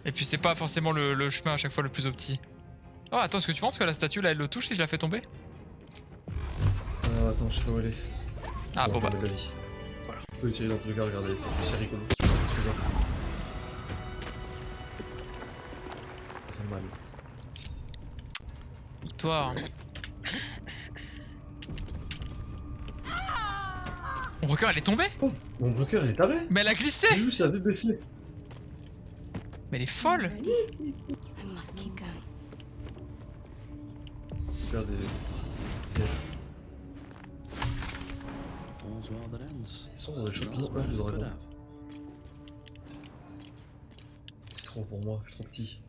Et puis c'est pas forcément le chemin à chaque fois le plus opti. Oh, attends, est-ce que tu penses que la statue là elle le touche si je la fais tomber?
Attends, je sais pas où elle est.
Ah bon bah.
De la vie. Voilà. Je peux utiliser dans tous les cas, regardez, c'est rigolo. Ça fait mal.
Victoire. Mon broker elle est tombée?
Oh, mon broker elle est taré.
Mais elle a glissé.
J'ai vu ça avait baissé.
Mais elle est folle.
Faire des... Ils sont dans les champignons, ouais, je voudrais. C'est trop pour moi, je suis trop petit.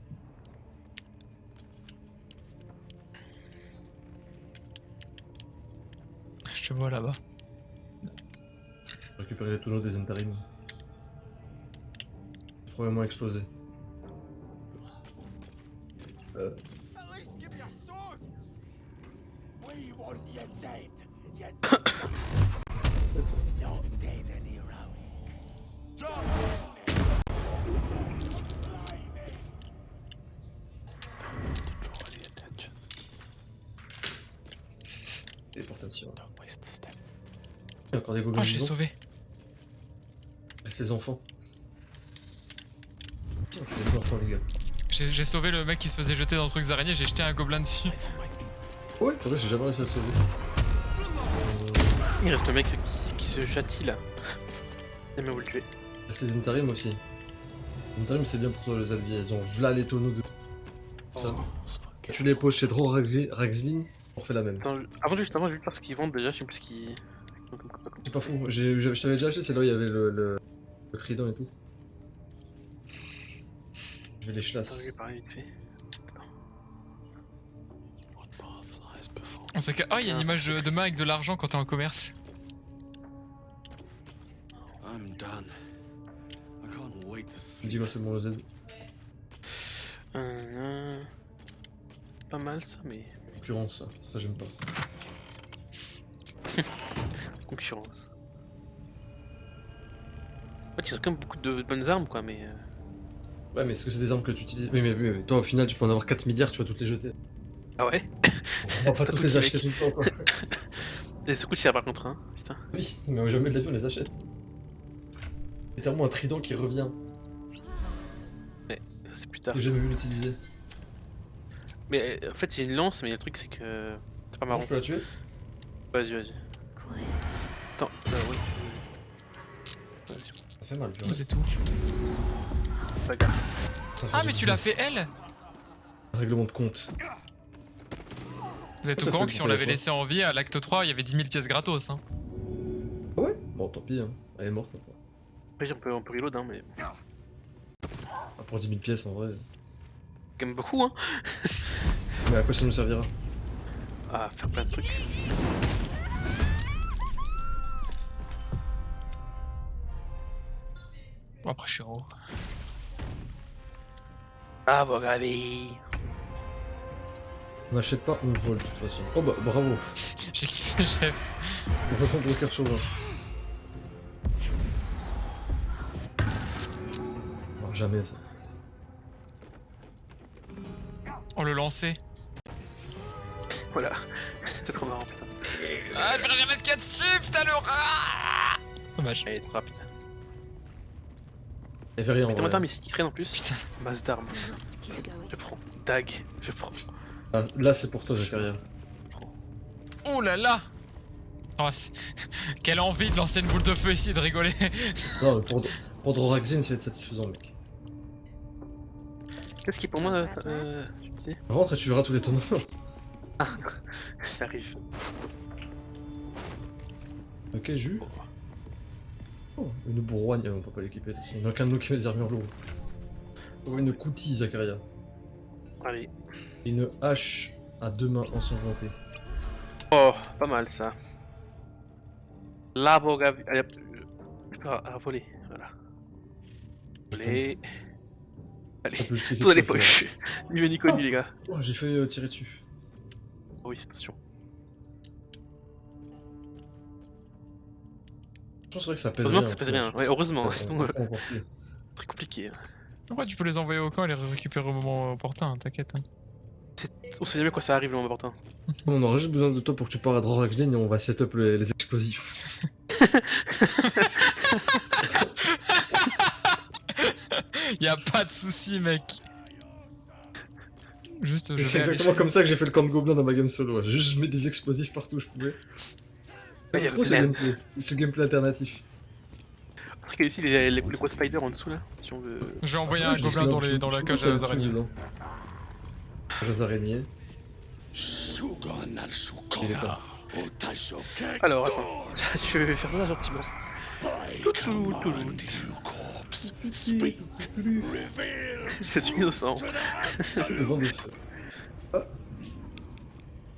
Je te vois là-bas.
Récupérer les tonneaux des interims. Probablement explosé. Téléportation. Il y a encore des gobelins.
Oh, je l'ai sauvé.
Avec ses enfants. Tiens, tu les enfants, les gars.
J'ai sauvé le mec qui se faisait jeter dans le truc d'araignée, j'ai jeté un gobelin dessus.
Ouais, c'est vrai, j'ai jamais réussi à le sauver.
Il reste le mec qui se châtie là. Jamais vous le tuer.
Il reste les interims aussi. Les interims c'est bien pour toi les alvies, elles ont v'là les tonneaux de... Ça. Tu les poses chez Draw Raxlin, on refait la même.
Attends, avant juste avant, je vais voir ce qu'ils vendent déjà, je sais plus ce qu'ils...
C'est pas fou, je t'avais déjà acheté, c'est là où il y avait le trident et tout. Je vais les
Attends,
chlasses.
je vais parler vite fait.
On sait que... Oh, il y a une image de main avec de l'argent quand t'es en commerce.
done. I can't wait to sleep.
Dis-moi c'est bon le Z.
Pas mal ça, mais.
Concurrence, ça j'aime pas.
Concurrence. En fait, ils ont quand même beaucoup de bonnes armes, quoi, mais.
Ouais, mais est-ce que c'est des armes que tu utilises? Mais toi, au final, tu peux en avoir 4 milliards, tu vas toutes les jeter.
Ah ouais?
On va pas
T'as
toutes
tout
les
dit,
acheter
mec.
tout le temps, quoi.
Et ça coûte cher par contre, hein, putain.
Oui, mais jamais de la vie on les achète. C'est tellement un trident qui revient.
Ouais, c'est plus tard.
J'ai jamais vu l'utiliser.
Mais en fait, c'est une lance, mais le truc, c'est que. C'est pas marrant.
Je peux la tuer?
Vas-y. Attends, ouais.
Ça fait mal, tu vois.
Vous êtes où?
Bagarre.
Ah, mais tu l'as fait elle?
Règlement de compte.
Vous êtes au
Ça
courant
fait
que si on
beaucoup
l'avait
d'efforts.
laissé en vie, à l'acte 3, il y avait 10 000 pièces gratos. Hein.
Ah ouais? Bon, tant pis, hein. Elle est morte maintenant.
Après, on peut reload, hein, mais.
Ah, pour 10 000 pièces en vrai.
Quand même beaucoup, hein.
Mais à quoi ça nous servira?
À faire plein de trucs.
Bon, après, je suis en haut.
Ah, bon, regardez.
On n'achète pas, on vole de toute façon. Oh bah bravo.
J'ai quitté chef.
On revend broker sur 20. Non, jamais ça.
On le lançait.
Voilà. C'est trop marrant, putain.
Ah, je vais jamais ce qu'il y a dessus, putain, le rat. Dommage.
Elle est trop rapide.
Elle fait rien en
Mais t'as
vrai.
d'armes ici qui traînent en plus.
Putain.
Masse d'armes. Je prends. Dag, je prends.
Ah, là c'est pour toi Zakaria.
Oh là là. Oh, quelle envie de lancer une boule de feu ici et de rigoler.
Non mais pour Droraxine ça va être satisfaisant mec.
Qu'est-ce qui est pour moi tu me dis?
Rentre et tu verras tous les tonneaux.
Ah, ça arrive.
Ok, jus. Oh, une bourroigne, on peut pas l'équiper, de toute façon. Il n'y a aucun de nous qui met des armures lourdes. Oh, une coutille, Zakaria.
Allez.
Et une hache à 2 mains ensanglantée.
Oh, pas mal ça. L'arbre au gavi. Allez hop. Je peux voler, voilà. Voler. Allez,
plus, je clique
tout dans les
dessus,
poches. Ni ni connu, les gars.
Oh, j'ai failli tirer dessus.
Oh oui, attention.
Je pense c'est vrai que ça pèse
Heureusement
rien.
que ça pèse rien. Ouais, heureusement,
Ouais,
sinon,
on comprend plus.
très compliqué.
Ouais, tu peux les envoyer au camp et les récupérer au moment opportun, t'inquiète. Hein.
On sait jamais quoi ça arrive le moment opportun.
On aurait juste besoin de toi pour que tu pars à Droraxine et on va set up les explosifs.
Y'a pas de soucis, mec. Juste, je
C'est
vais aller
exactement
chez-
comme ça que j'ai fait le camp de gobelins dans ma game solo. J'ai juste mis des explosifs partout où je pouvais.
Ouais, y a
Trop ce
plein.
gameplay. Ce gameplay alternatif.
Regarde ici les gros spiders en dessous là, si on veut.
J'ai envoyé
Ouais,
un
j'ai
gobelin
sinon
dans la
tout
cage
ça,
à
tout
araignées.
dedans. Cage aux araignées. Il est pas.
Alors, attends. Je vais faire ça gentiment. Je suis innocent.
Devant des feux. Ah.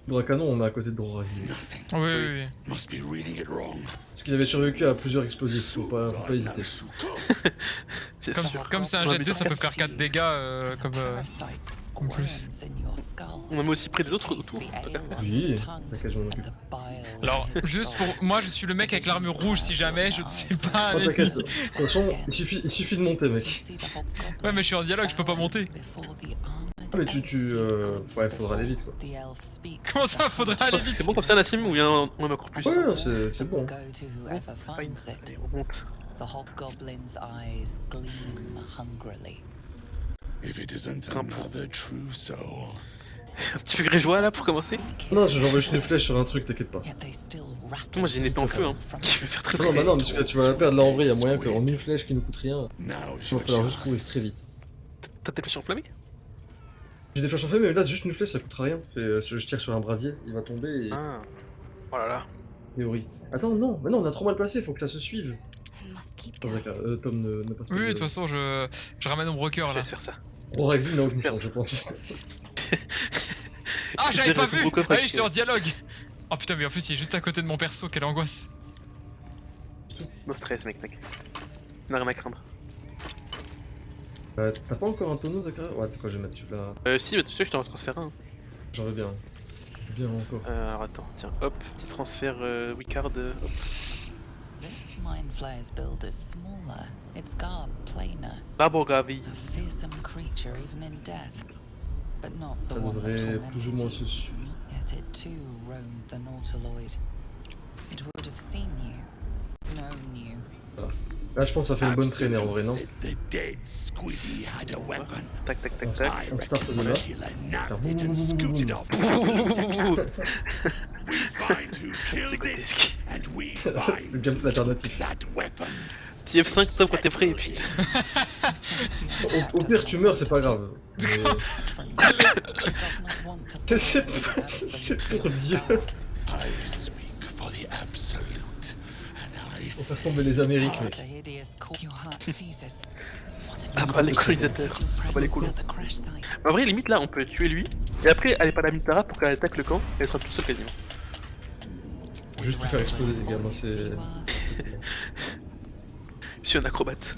Dracanon, on met à côté de Droraxine.
Oui.
Parce qu'il avait survécu à plusieurs explosifs, faut pas hésiter.
C'est
Comme,
sûr.
comme c'est un
On a
GT,
mis
ça peut faire 4 dégâts comme
Parasites
en plus.
squirms in your skull.
On en met aussi près des autres autour.
The
en tout cas.
ale on
Oui,
his tongue
t'inquiète, je m'en
and
occupe.
the bile
Alors,
in his
juste
soul.
pour. Moi, je suis le mec avec l'armure rouge si jamais, je ne sais pas.
Oh,
un
t'inquiète,
ennemi.
de toute façon, il suffit de monter,
You
mec.
see the hobgoblin
Ouais, mais je suis en dialogue, je peux pas monter.
before the armored
Ah, mais
elf
ouais, faudra aller vite, quoi.
the elf speaks
Comment ça, faudrait
Je
aller
pense que
vite?
c'est bon comme ça, Nassim, ou bien on aime encore plus?
Ouais, non, c'est bon.
Go to whoever
Fine.
finds it.
Allez, on monte.
The hobgoblin's eyes gleam hungrily.
Un petit peu grégeois là pour commencer.
Non, j'envoie juste une flèche sur un truc, t'inquiète pas.
Yet they still rattle
Moi j'ai une épée en feu, hein.
from
Qui va faire très
Non,
très
bah non, parce que tu vas la perdre là en vrai, y'a moyen qu'en une flèche qui nous coûte rien, il va falloir juste courir très vite.
T'as tes flèches enflammées?
J'ai des flèches en fait, mais là, c'est juste une flèche, ça coûtera rien. Je tire sur un brasier, il va tomber et.
Ah. Oh là là.
Théorie. Attends, non, mais non, on a trop mal placé, faut que ça se suive.
I must keep
Attends, Zaka, Tom ne passe pas.
Oui, de toute façon, je ramène mon broker
Je
là.
vais faire ça.
Droraxine n'a aucune chance, je pense.
Ah, j'avais pas
J'ai
vu!
mon coffre
Ah oui,
avec-
j'étais en dialogue! Oh putain, mais en plus, il est juste à côté de mon perso, quelle angoisse!
No stress, mec, mec. n'a rien à craindre.
T'as pas encore un tonneau, Zachary? Ouais, c'est quoi, je vais mettre celui-là.
Si, bah tu sais, je t'en transfère un.
J'en veux bien. Bien encore.
Alors attends, tiens, hop, petit transfert Wicard, hop.
This mind flayer's build is smaller, its garb plainer.
L'arbre gravi.
A fearsome creature even in death, but not the
Ça
one that
devrait plus ou
tormented
moins
you.
se suivre.
Yet it too roamed the Nautiloid. It would have seen you, known you.
Là, je pense que ça fait une bonne traînée en vrai, non?
The dead Squiddy had a weapon.
Tac tac tac tac.
On start de là.
Killer nabbed it and scooted off. We find who
C'est
killed it,
grotesque.
and we
C'est
find
le gameplay alternatif.
that weapon.
Petit F5 top quand t'es prêt et puis.
Au pire, tu meurs, c'est pas grave. Mais... c'est pour Dieu.
I speak for the absolute, and I
Faut faire tomber les Amériques,
The
mec.
hideous your heart seizes.
Ah bah les colonisateurs. Ah bah les colons. En vrai, limite là, on peut tuer lui. Et après, aller par la Mintara pour qu'elle attaque le camp. Et elle sera toute seule quasiment.
Juste pour faire exploser les gars, moi c'est...
Je suis un acrobate.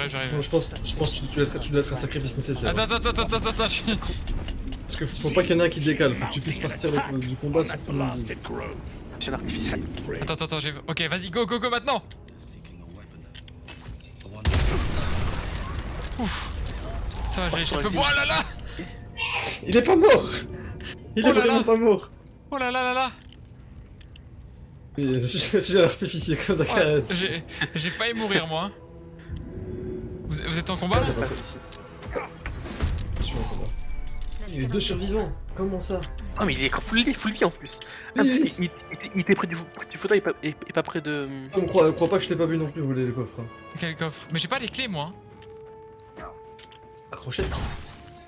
J'arrive.
Je pense que tu dois être un sacrifice nécessaire.
Attends, je suis...
Parce que faut pas qu'il y en ait un qui décale, faut que tu puisses partir du combat sans tout le monde.
Je suis un artificiel.
Attends, j'ai... Ok, vas-y, go maintenant. Ouf. Ça va, j'ai échappé. Oh là là.
Il est pas mort. Il est
Oh là
vraiment
là.
pas mort.
Oh là là.
J'ai un artificier comme ça.
Ouais, j'ai failli mourir, moi. Hein. Vous êtes en combat là?
Je suis en combat. Il y a 2 survivants. Comment ça?
Ah mais il est full vie en plus. Ah, parce qu'il il était près du fauteuil et pas près de...
On croit pas que je t'ai pas vu non plus voler les coffres.
Quel coffre? Mais j'ai pas les clés, moi.
Accroché.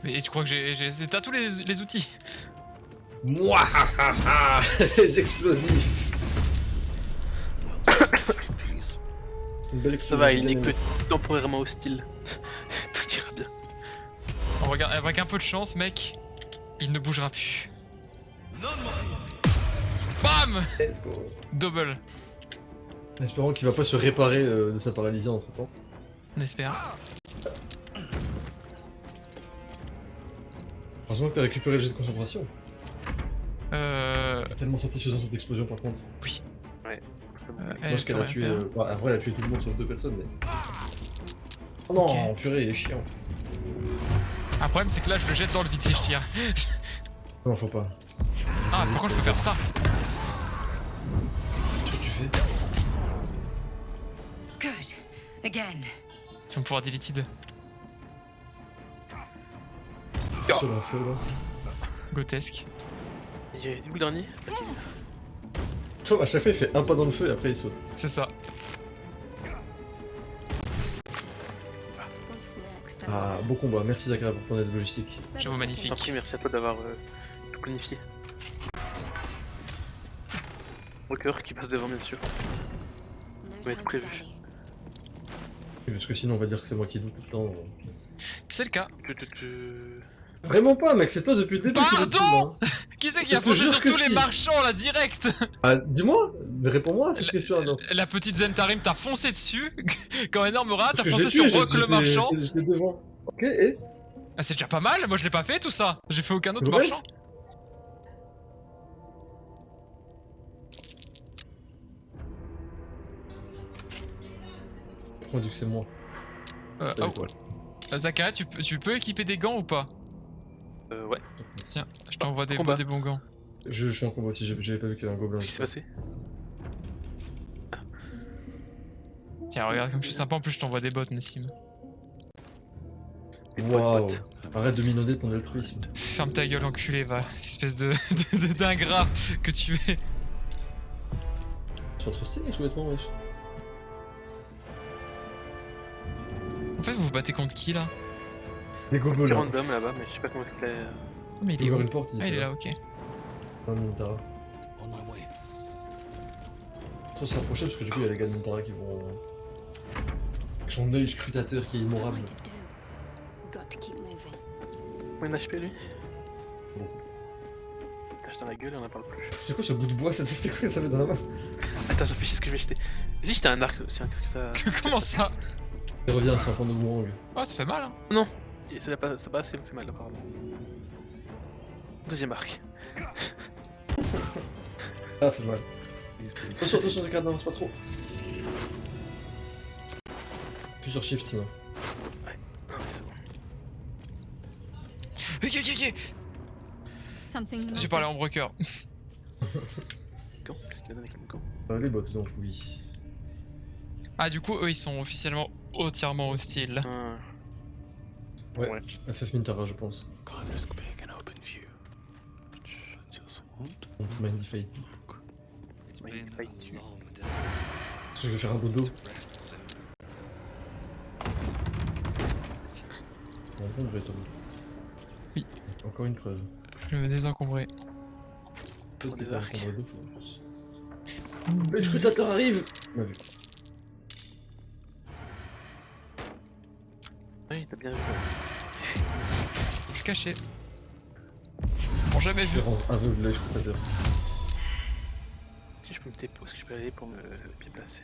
Mais tu crois que t'as tous les outils?
Mouah. Les explosifs. Une belle
Ça
explosion.
va, il n'est que temporairement hostile. Tout ira bien.
On regarde, avec un peu de chance, mec, il ne bougera plus. Bam!
Let's go.
Double.
Espérons qu'il va pas se réparer de sa paralysie entre temps.
On espère.
Heureusement que t'as récupéré le jet de concentration.
Euh...
C'est tellement satisfaisant cette explosion par contre.
Oui.
Ouais.
Moi je qu'elle a tué. Bah, après elle a tué tout le monde sauf 2 personnes mais. Oh non,
Ok.
purée, il est chiant.
Un problème, c'est que là, je le jette dans le vide si je tire.
Non, faut pas.
Ah, par contre, je peux faire ça.
Qu'est-ce que tu fais?
Good. Again.
C'est mon pouvoir d'illitide.
Sur un feu là.
Grotesque.
Il est où le dernier?
Toi, à chaque fois, il fait un pas dans le feu et après il saute.
C'est ça.
Ah, beau combat. Merci Zachary pour ton aide logistique.
J'avoue, magnifique.
Tant pis, merci à toi d'avoir tout planifié. Walker qui passe devant, bien sûr. Ça va être prévu.
Oui, parce que sinon, on va dire que c'est moi qui doute tout le temps.
C'est le cas.
Vraiment pas, mec, c'est toi depuis le début.
Pardon. Qui c'est qui a
Je te
foncé
jure
sur
que
tous les
si.
marchands là direct?
Ah, dis-moi, réponds-moi à cette question alors.
La petite Zentarim t'a foncé dessus. Quand énorme rat, t'as
Parce que je
foncé
l'ai
sur
tué,
Rock le marchand.
J'étais devant. Ok, et
Ah, c'est déjà pas mal, moi je l'ai pas fait tout ça. J'ai fait aucun autre
Ouais,
marchand.
Pourquoi on dit que c'est moi?
Zachary, tu peux équiper des gants ou pas?
Ouais.
Tiens, je t'envoie des
Combat.
bons gants.
Je suis en combat aussi, j'avais pas vu qu'il y avait un gobelin.
Qu'est-ce qui s'est passé?
Tiens, regarde comme je suis sympa, en plus je t'envoie des bottes, Nassim.
Waouh. Arrête de minauder ton altruisme.
Ferme ta gueule, enculé, va. Espèce d'ingrat que tu es.
Ils sont trop stylés les sous-vêtements, wesh.
En fait, vous vous battez contre qui là?
Les
C'est
gobelins.
random là-bas, mais je sais pas comment est-ce qu'il a...
Mais il est
Il
où?
ouvre une porte,
Ah, il est là, ok.
Un Mintara.
On my way.
Faut se rapprocher parce que du coup il y a les gars de Mintara qui vont. Avec son œil scrutateur qui est immorable.
Combien d'HP lui?
Bon.
Je dans la gueule et on en parle plus.
C'est quoi ce bout de bois? C'était quoi que ça met dans la main?
Attends, je réfléchis ce que je vais jeter. Si j'étais un arc, tiens, qu'est-ce que ça.
Comment ça?
Il revient sur un fond de Wurang.
Oh, ça fait mal, hein.
Non, et ça passe assez, me fait mal apparemment. Deuxième arc.
Ah, ça fait mal. Attention, Zakar, n'avance pas trop. Plus sur shift sinon.
Ouais, non, mais c'est bon.
Ok.
Something.
J'ai parlé en broker.
Quand qu'est-ce qu'il a donné comme camp?
Les bots, donc oui.
Ah, du coup, eux, ils sont officiellement entièrement hostiles.
Ouais, FF Mintara, je pense. Donc, Mindify. Je vais faire un dodo. Encombré, Tom.
Oui.
Encore une preuve.
Je vais me désencombrer.
Qu'est-ce que
des arcs.
t'as deux fois en plus. Le scrutateur arrive! On a vu.
Oui, t'as bien vu.
Je suis caché. Bon, jamais
Je
vu.
vais rendre aveugle le scrutateur.
Est-ce que je peux me TP? Où est-ce que je peux aller pour me déplacer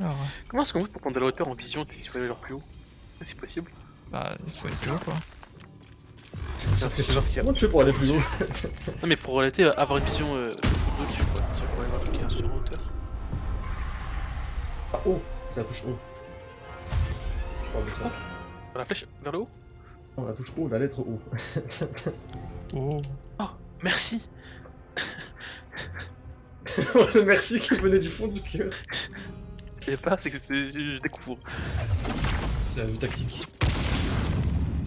là?
Alors,
Comment est-ce qu'on fait pour prendre de la hauteur en vision qu'il faut aller genre plus haut? C'est possible?
bah, il faut aller plus haut, quoi.
C'est genre qu'il y a...
Comment tu fais pour aller plus haut?
Non mais pour arrêter, avoir une vision au-dessus quoi. C'est pour aller voir un truc qui est sur en hauteur.
Ah, haut! C'est la touche haut. Je parle de ça.
La flèche vers le haut?
Non, la touche haut, la lettre O.
Oh.
Oh, merci!
Le merci qui venait du fond du cœur.
Je sais pas, c'est que je découvre.
C'est la vue tactique.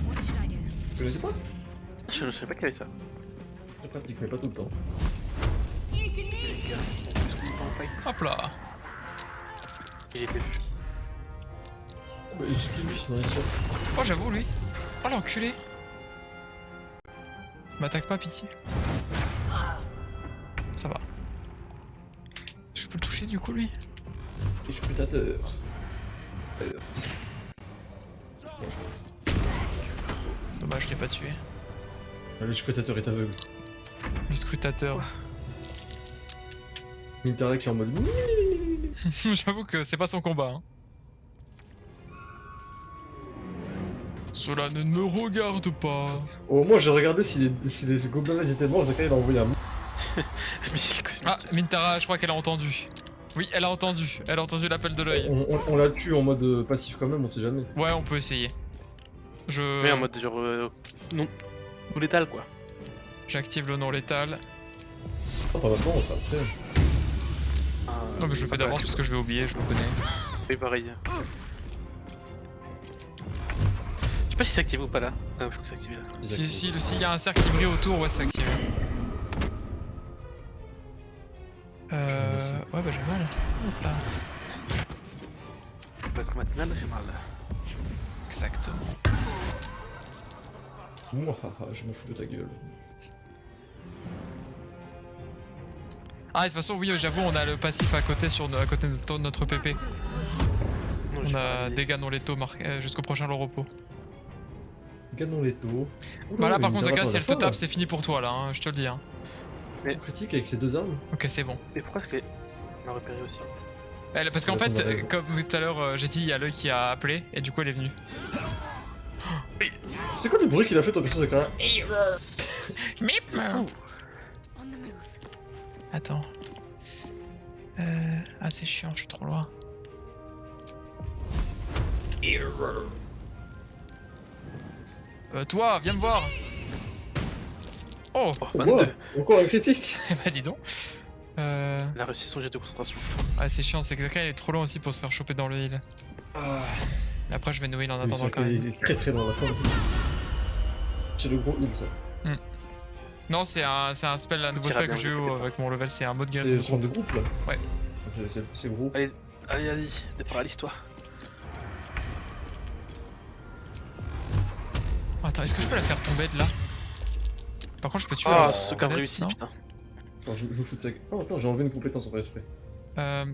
What should I do?
Tu connaissais pas?
Je savais pas qu'il y avait ça.
C'est pratique, mais pas tout le temps.
Hop là.
J'ai été vu.
Bah, c'est lui, dans l'histoire.
Oh, j'avoue, lui. Oh, l'enculé. M'attaque pas, pitié. Ça va. Je peux le toucher, du coup, lui?
Et scrutateur.
Dommage, je l'ai pas tué.
Le scrutateur est aveugle.
Le scrutateur.
Mintara qui est en mode.
J'avoue que c'est pas son combat. Hein. Cela ne me regarde pas.
Au moins, j'ai regardé si les gobelins ils étaient morts, Zakar il a envoyé un.
Missile cosmique.
Ah, Mintara, je crois qu'elle a entendu. Oui, elle a entendu. Elle a entendu l'appel de l'œil.
On la tue en mode passif quand même, on sait jamais.
Ouais, on peut essayer.
Mais en mode genre. Non létal quoi.
J'active le non létal.
Oh, pas maintenant, enfin après.
Non, mais je le fais d'avance parce que je vais oublier, je le connais.
Oui, pareil. Je sais pas si c'est activé ou pas là. Ah, je crois que c'est activé là.
S'il y a un cercle qui brille autour, ouais, c'est activé. Ouais, bah j'ai mal. Hop là.
Ça peut être matinal, j'ai mal.
Exactement.
Mouahaha, je me fous de ta gueule.
Ah, de toute façon, oui, j'avoue, on a le passif à côté à côté de notre PP.
Non,
On a dégâts non létaux jusqu'au prochain lot repos.
Gagnons les taux.
Bah là, par contre, Zakar, si elle te tape, c'est fini pour toi là, hein, je te le dis. Hein.
Mais...
critique avec ses deux armes.
Ok, c'est bon.
Et pourquoi est-ce qu'elle m'a repéré aussi?
Parce qu'en fait, comme tout à l'heure, j'ai dit, il y a l'œil qui a appelé, et du coup, elle est venue.
C'est quoi le bruit qu'il a fait ton perso Zakar?
Mip. Attends. Ah, c'est chiant, je suis trop loin. Toi, viens me voir. Oh,
22.
Encore un critique.
Bah dis donc.
Elle a réussi son jet de concentration.
Ah, c'est chiant, c'est que Zakar il est trop loin aussi pour se faire choper dans le heal. Mais après je vais no heal en attendant quand même.
Il est très très dans la fin. C'est le gros heal ça.
Non, c'est un spell, un nouveau spell que j'ai eu avec mon level, c'est un mode guérison.
C'est le son de groupe là.
Ouais.
C'est gros.
Allez, vas-y, déparalise-toi.
Attends, est-ce que je peux la faire tomber de là? Par contre, je peux tuer.
Ah, ce cadre réussi,
non
putain.
Attends, je me fous de ça. Oh, attends, j'ai enlevé une compétence en fait exprès.
Ah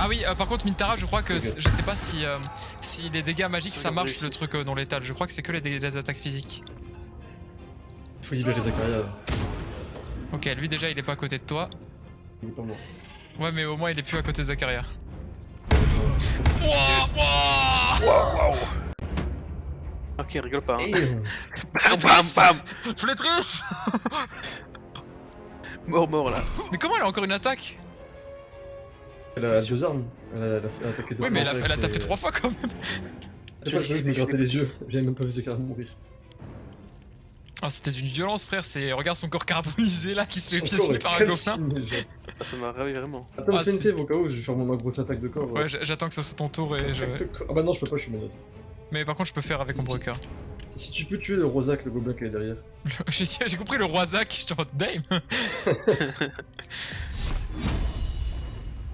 oui, par contre, Mintara, je crois que je sais pas si les dégâts magiques ça marche le truc non létal. Je crois que c'est que les attaques physiques.
Faut libérer Zakaria.
Ok, lui déjà il est pas à côté de toi.
Il est pas mort.
Ouais, mais au moins il est plus à côté de Zakaria.
Ok, rigole pas. Hein.
Et,
Bam, bam, bam.
Flétrisse.
Mort là.
Mais comment elle a encore une attaque?
elle a 2 armes. Elle a attaqué 2
Oui, mais elle a tapé 3 fois quand même.
Je sais pas, je me grattais les yeux. J'avais même pas vu Zakaria mourir.
Ah, c'était d'une violence, frère. C'est regarde son corps carbonisé là qui se fait
Son
piétiner
corps
par
est
un gobelin.
calciné, genre.
Ça m'a ravi vraiment.
Attends,
Ah,
fais une save au cas où je vais faire mon grosse attaque de corps.
Ouais, j'attends que ça soit ton tour et je.
Attaque de corps. Ah bah non, je peux pas, je suis malade.
Mais par contre, je peux faire avec mon broker.
Si tu peux tuer le Rosac, le gobelin qui est derrière.
J'ai compris le roi Zach, j'étais en mode damn.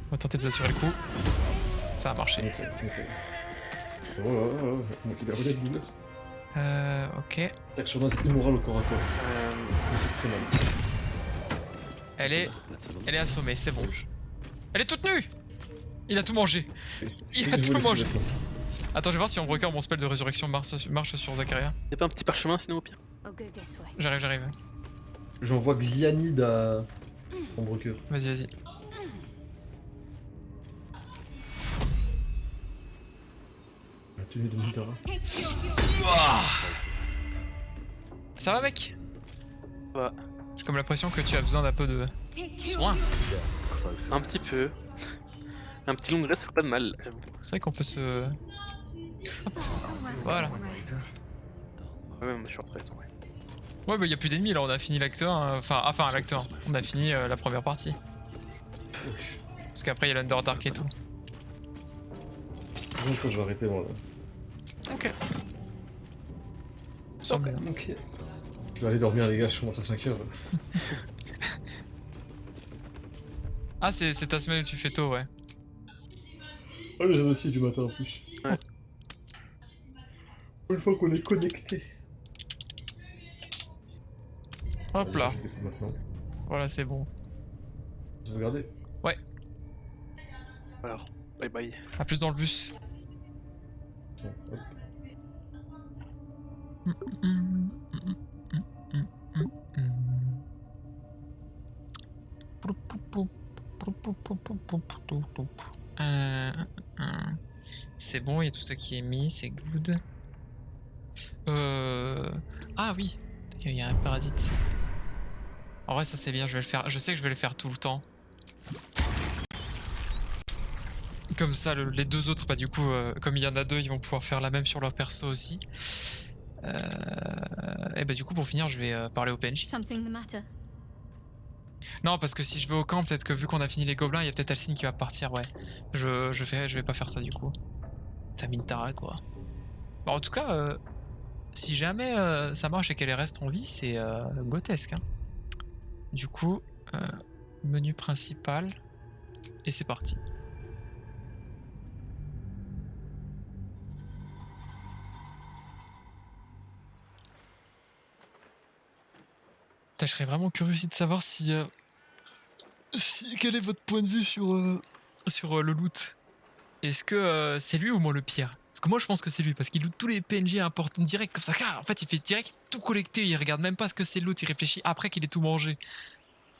On va tenter de s'assurer le coup. Ça a marché.
Ok, ok. Oh, moi qui l'ai relève de douleur.
Ok.
Attaque sur lance immorale au corps à corps. C'est très mal.
Elle est assommée, c'est bon. Elle est toute nue. Il a tout mangé. Il a
Je
tout
vois les
mangé.
sous-vêtements.
Attends, je vais voir si en broker mon spell de résurrection marche sur Zakaria.
Y'a pas un petit parchemin sinon au pire?
J'arrive.
J'envoie Xianide à mon broker.
Vas-y.
La tenue de Mintara.
Ça va, mec?
Ouais.
J'ai comme l'impression que tu as besoin d'un peu de soin.
Un petit peu. Un petit long rest ferait pas de mal, j'avoue.
C'est vrai qu'on peut se... Hop. Voilà.
Ouais, moi je suis en presse, ouais.
Ouais, bah y a plus d'ennemis là, on a fini l'acte 1. Enfin, l'acte 1. On a fini la première partie. Parce qu'après il y a l'Underdark et tout.
Je pense que je vais arrêter moi là.
Ok. Semble bien.
Ok. Je vais aller dormir les gars, je commence à 5h.
Ah, c'est ta semaine où tu fais tôt, ouais.
Oh les annonciers du matin en plus.
Ouais.
Une fois qu'on est connecté.
Hop là.
Maintenant.
Voilà, c'est bon.
Sauvegardez.
Ouais.
Alors, bye bye.
À plus dans le bus.
Hop.
C'est bon, il y a tout ça qui est mis, c'est good. Ah oui, il y a un parasite. En vrai, ça c'est bien, je vais le faire. Je sais que je vais le faire tout le temps. Comme ça, les deux autres, bah du coup, comme il y en a deux, ils vont pouvoir faire la même sur leur perso aussi. Et bah du coup, pour finir, je vais parler au PNJ.
Something the matter?
Non, parce que si je vais au camp, peut-être que vu qu'on a fini les gobelins, il y a peut-être Alcine qui va partir, ouais. Je vais pas faire ça du coup. T'as Mintara, quoi. Bon, en tout cas, si jamais ça marche et qu'elle reste en vie, c'est grotesque. Hein. Du coup, menu principal, et c'est parti. Putain, je serais vraiment curieux aussi de savoir si, quel est votre point de vue sur le loot. Est-ce que c'est lui ou moi le pire? Parce que moi je pense que c'est lui, parce qu'il loot tous les PNJ importants direct comme ça. Car, en fait il fait direct tout collecter, il regarde même pas ce que c'est le loot, il réfléchit après qu'il ait tout mangé.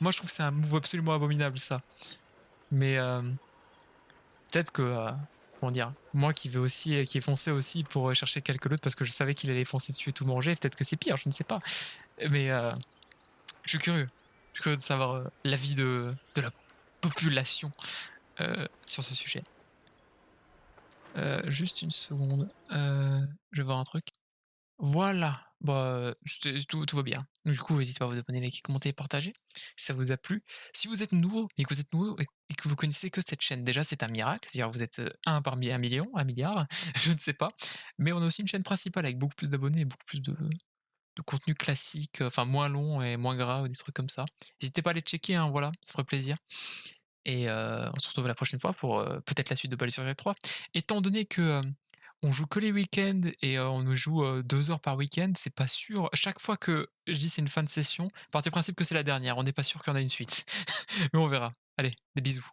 Moi je trouve que c'est un move absolument abominable ça. Mais peut-être que, comment dire, moi qui ai foncé aussi pour chercher quelques loot parce que je savais qu'il allait foncer dessus et tout manger, peut-être que c'est pire, je ne sais pas. Mais je suis curieux. Je suis curieux de savoir l'avis de la population sur ce sujet. Juste une seconde. Je vais voir un truc. Voilà. Bah, tout va bien. Du coup, n'hésitez pas à vous abonner, liker, commenter et partager si ça vous a plu. Si vous êtes nouveau et que vous connaissez que cette chaîne, déjà c'est un miracle. C'est-à-dire vous êtes 1 parmi 1 million, 1 milliard, je ne sais pas. Mais on a aussi une chaîne principale avec beaucoup plus d'abonnés et beaucoup plus de contenu classique, enfin moins long et moins gras ou des trucs comme ça. N'hésitez pas à les checker, hein, voilà, ça ferait plaisir. Et on se retrouve la prochaine fois pour peut-être la suite de Baldur's Gate 3. Étant donné que on joue que les week-ends et on nous joue 2 heures par week-end, c'est pas sûr. Chaque fois que je dis c'est une fin de session, partez du principe que c'est la dernière. On n'est pas sûr qu'il y en a une suite. Mais on verra. Allez, des bisous.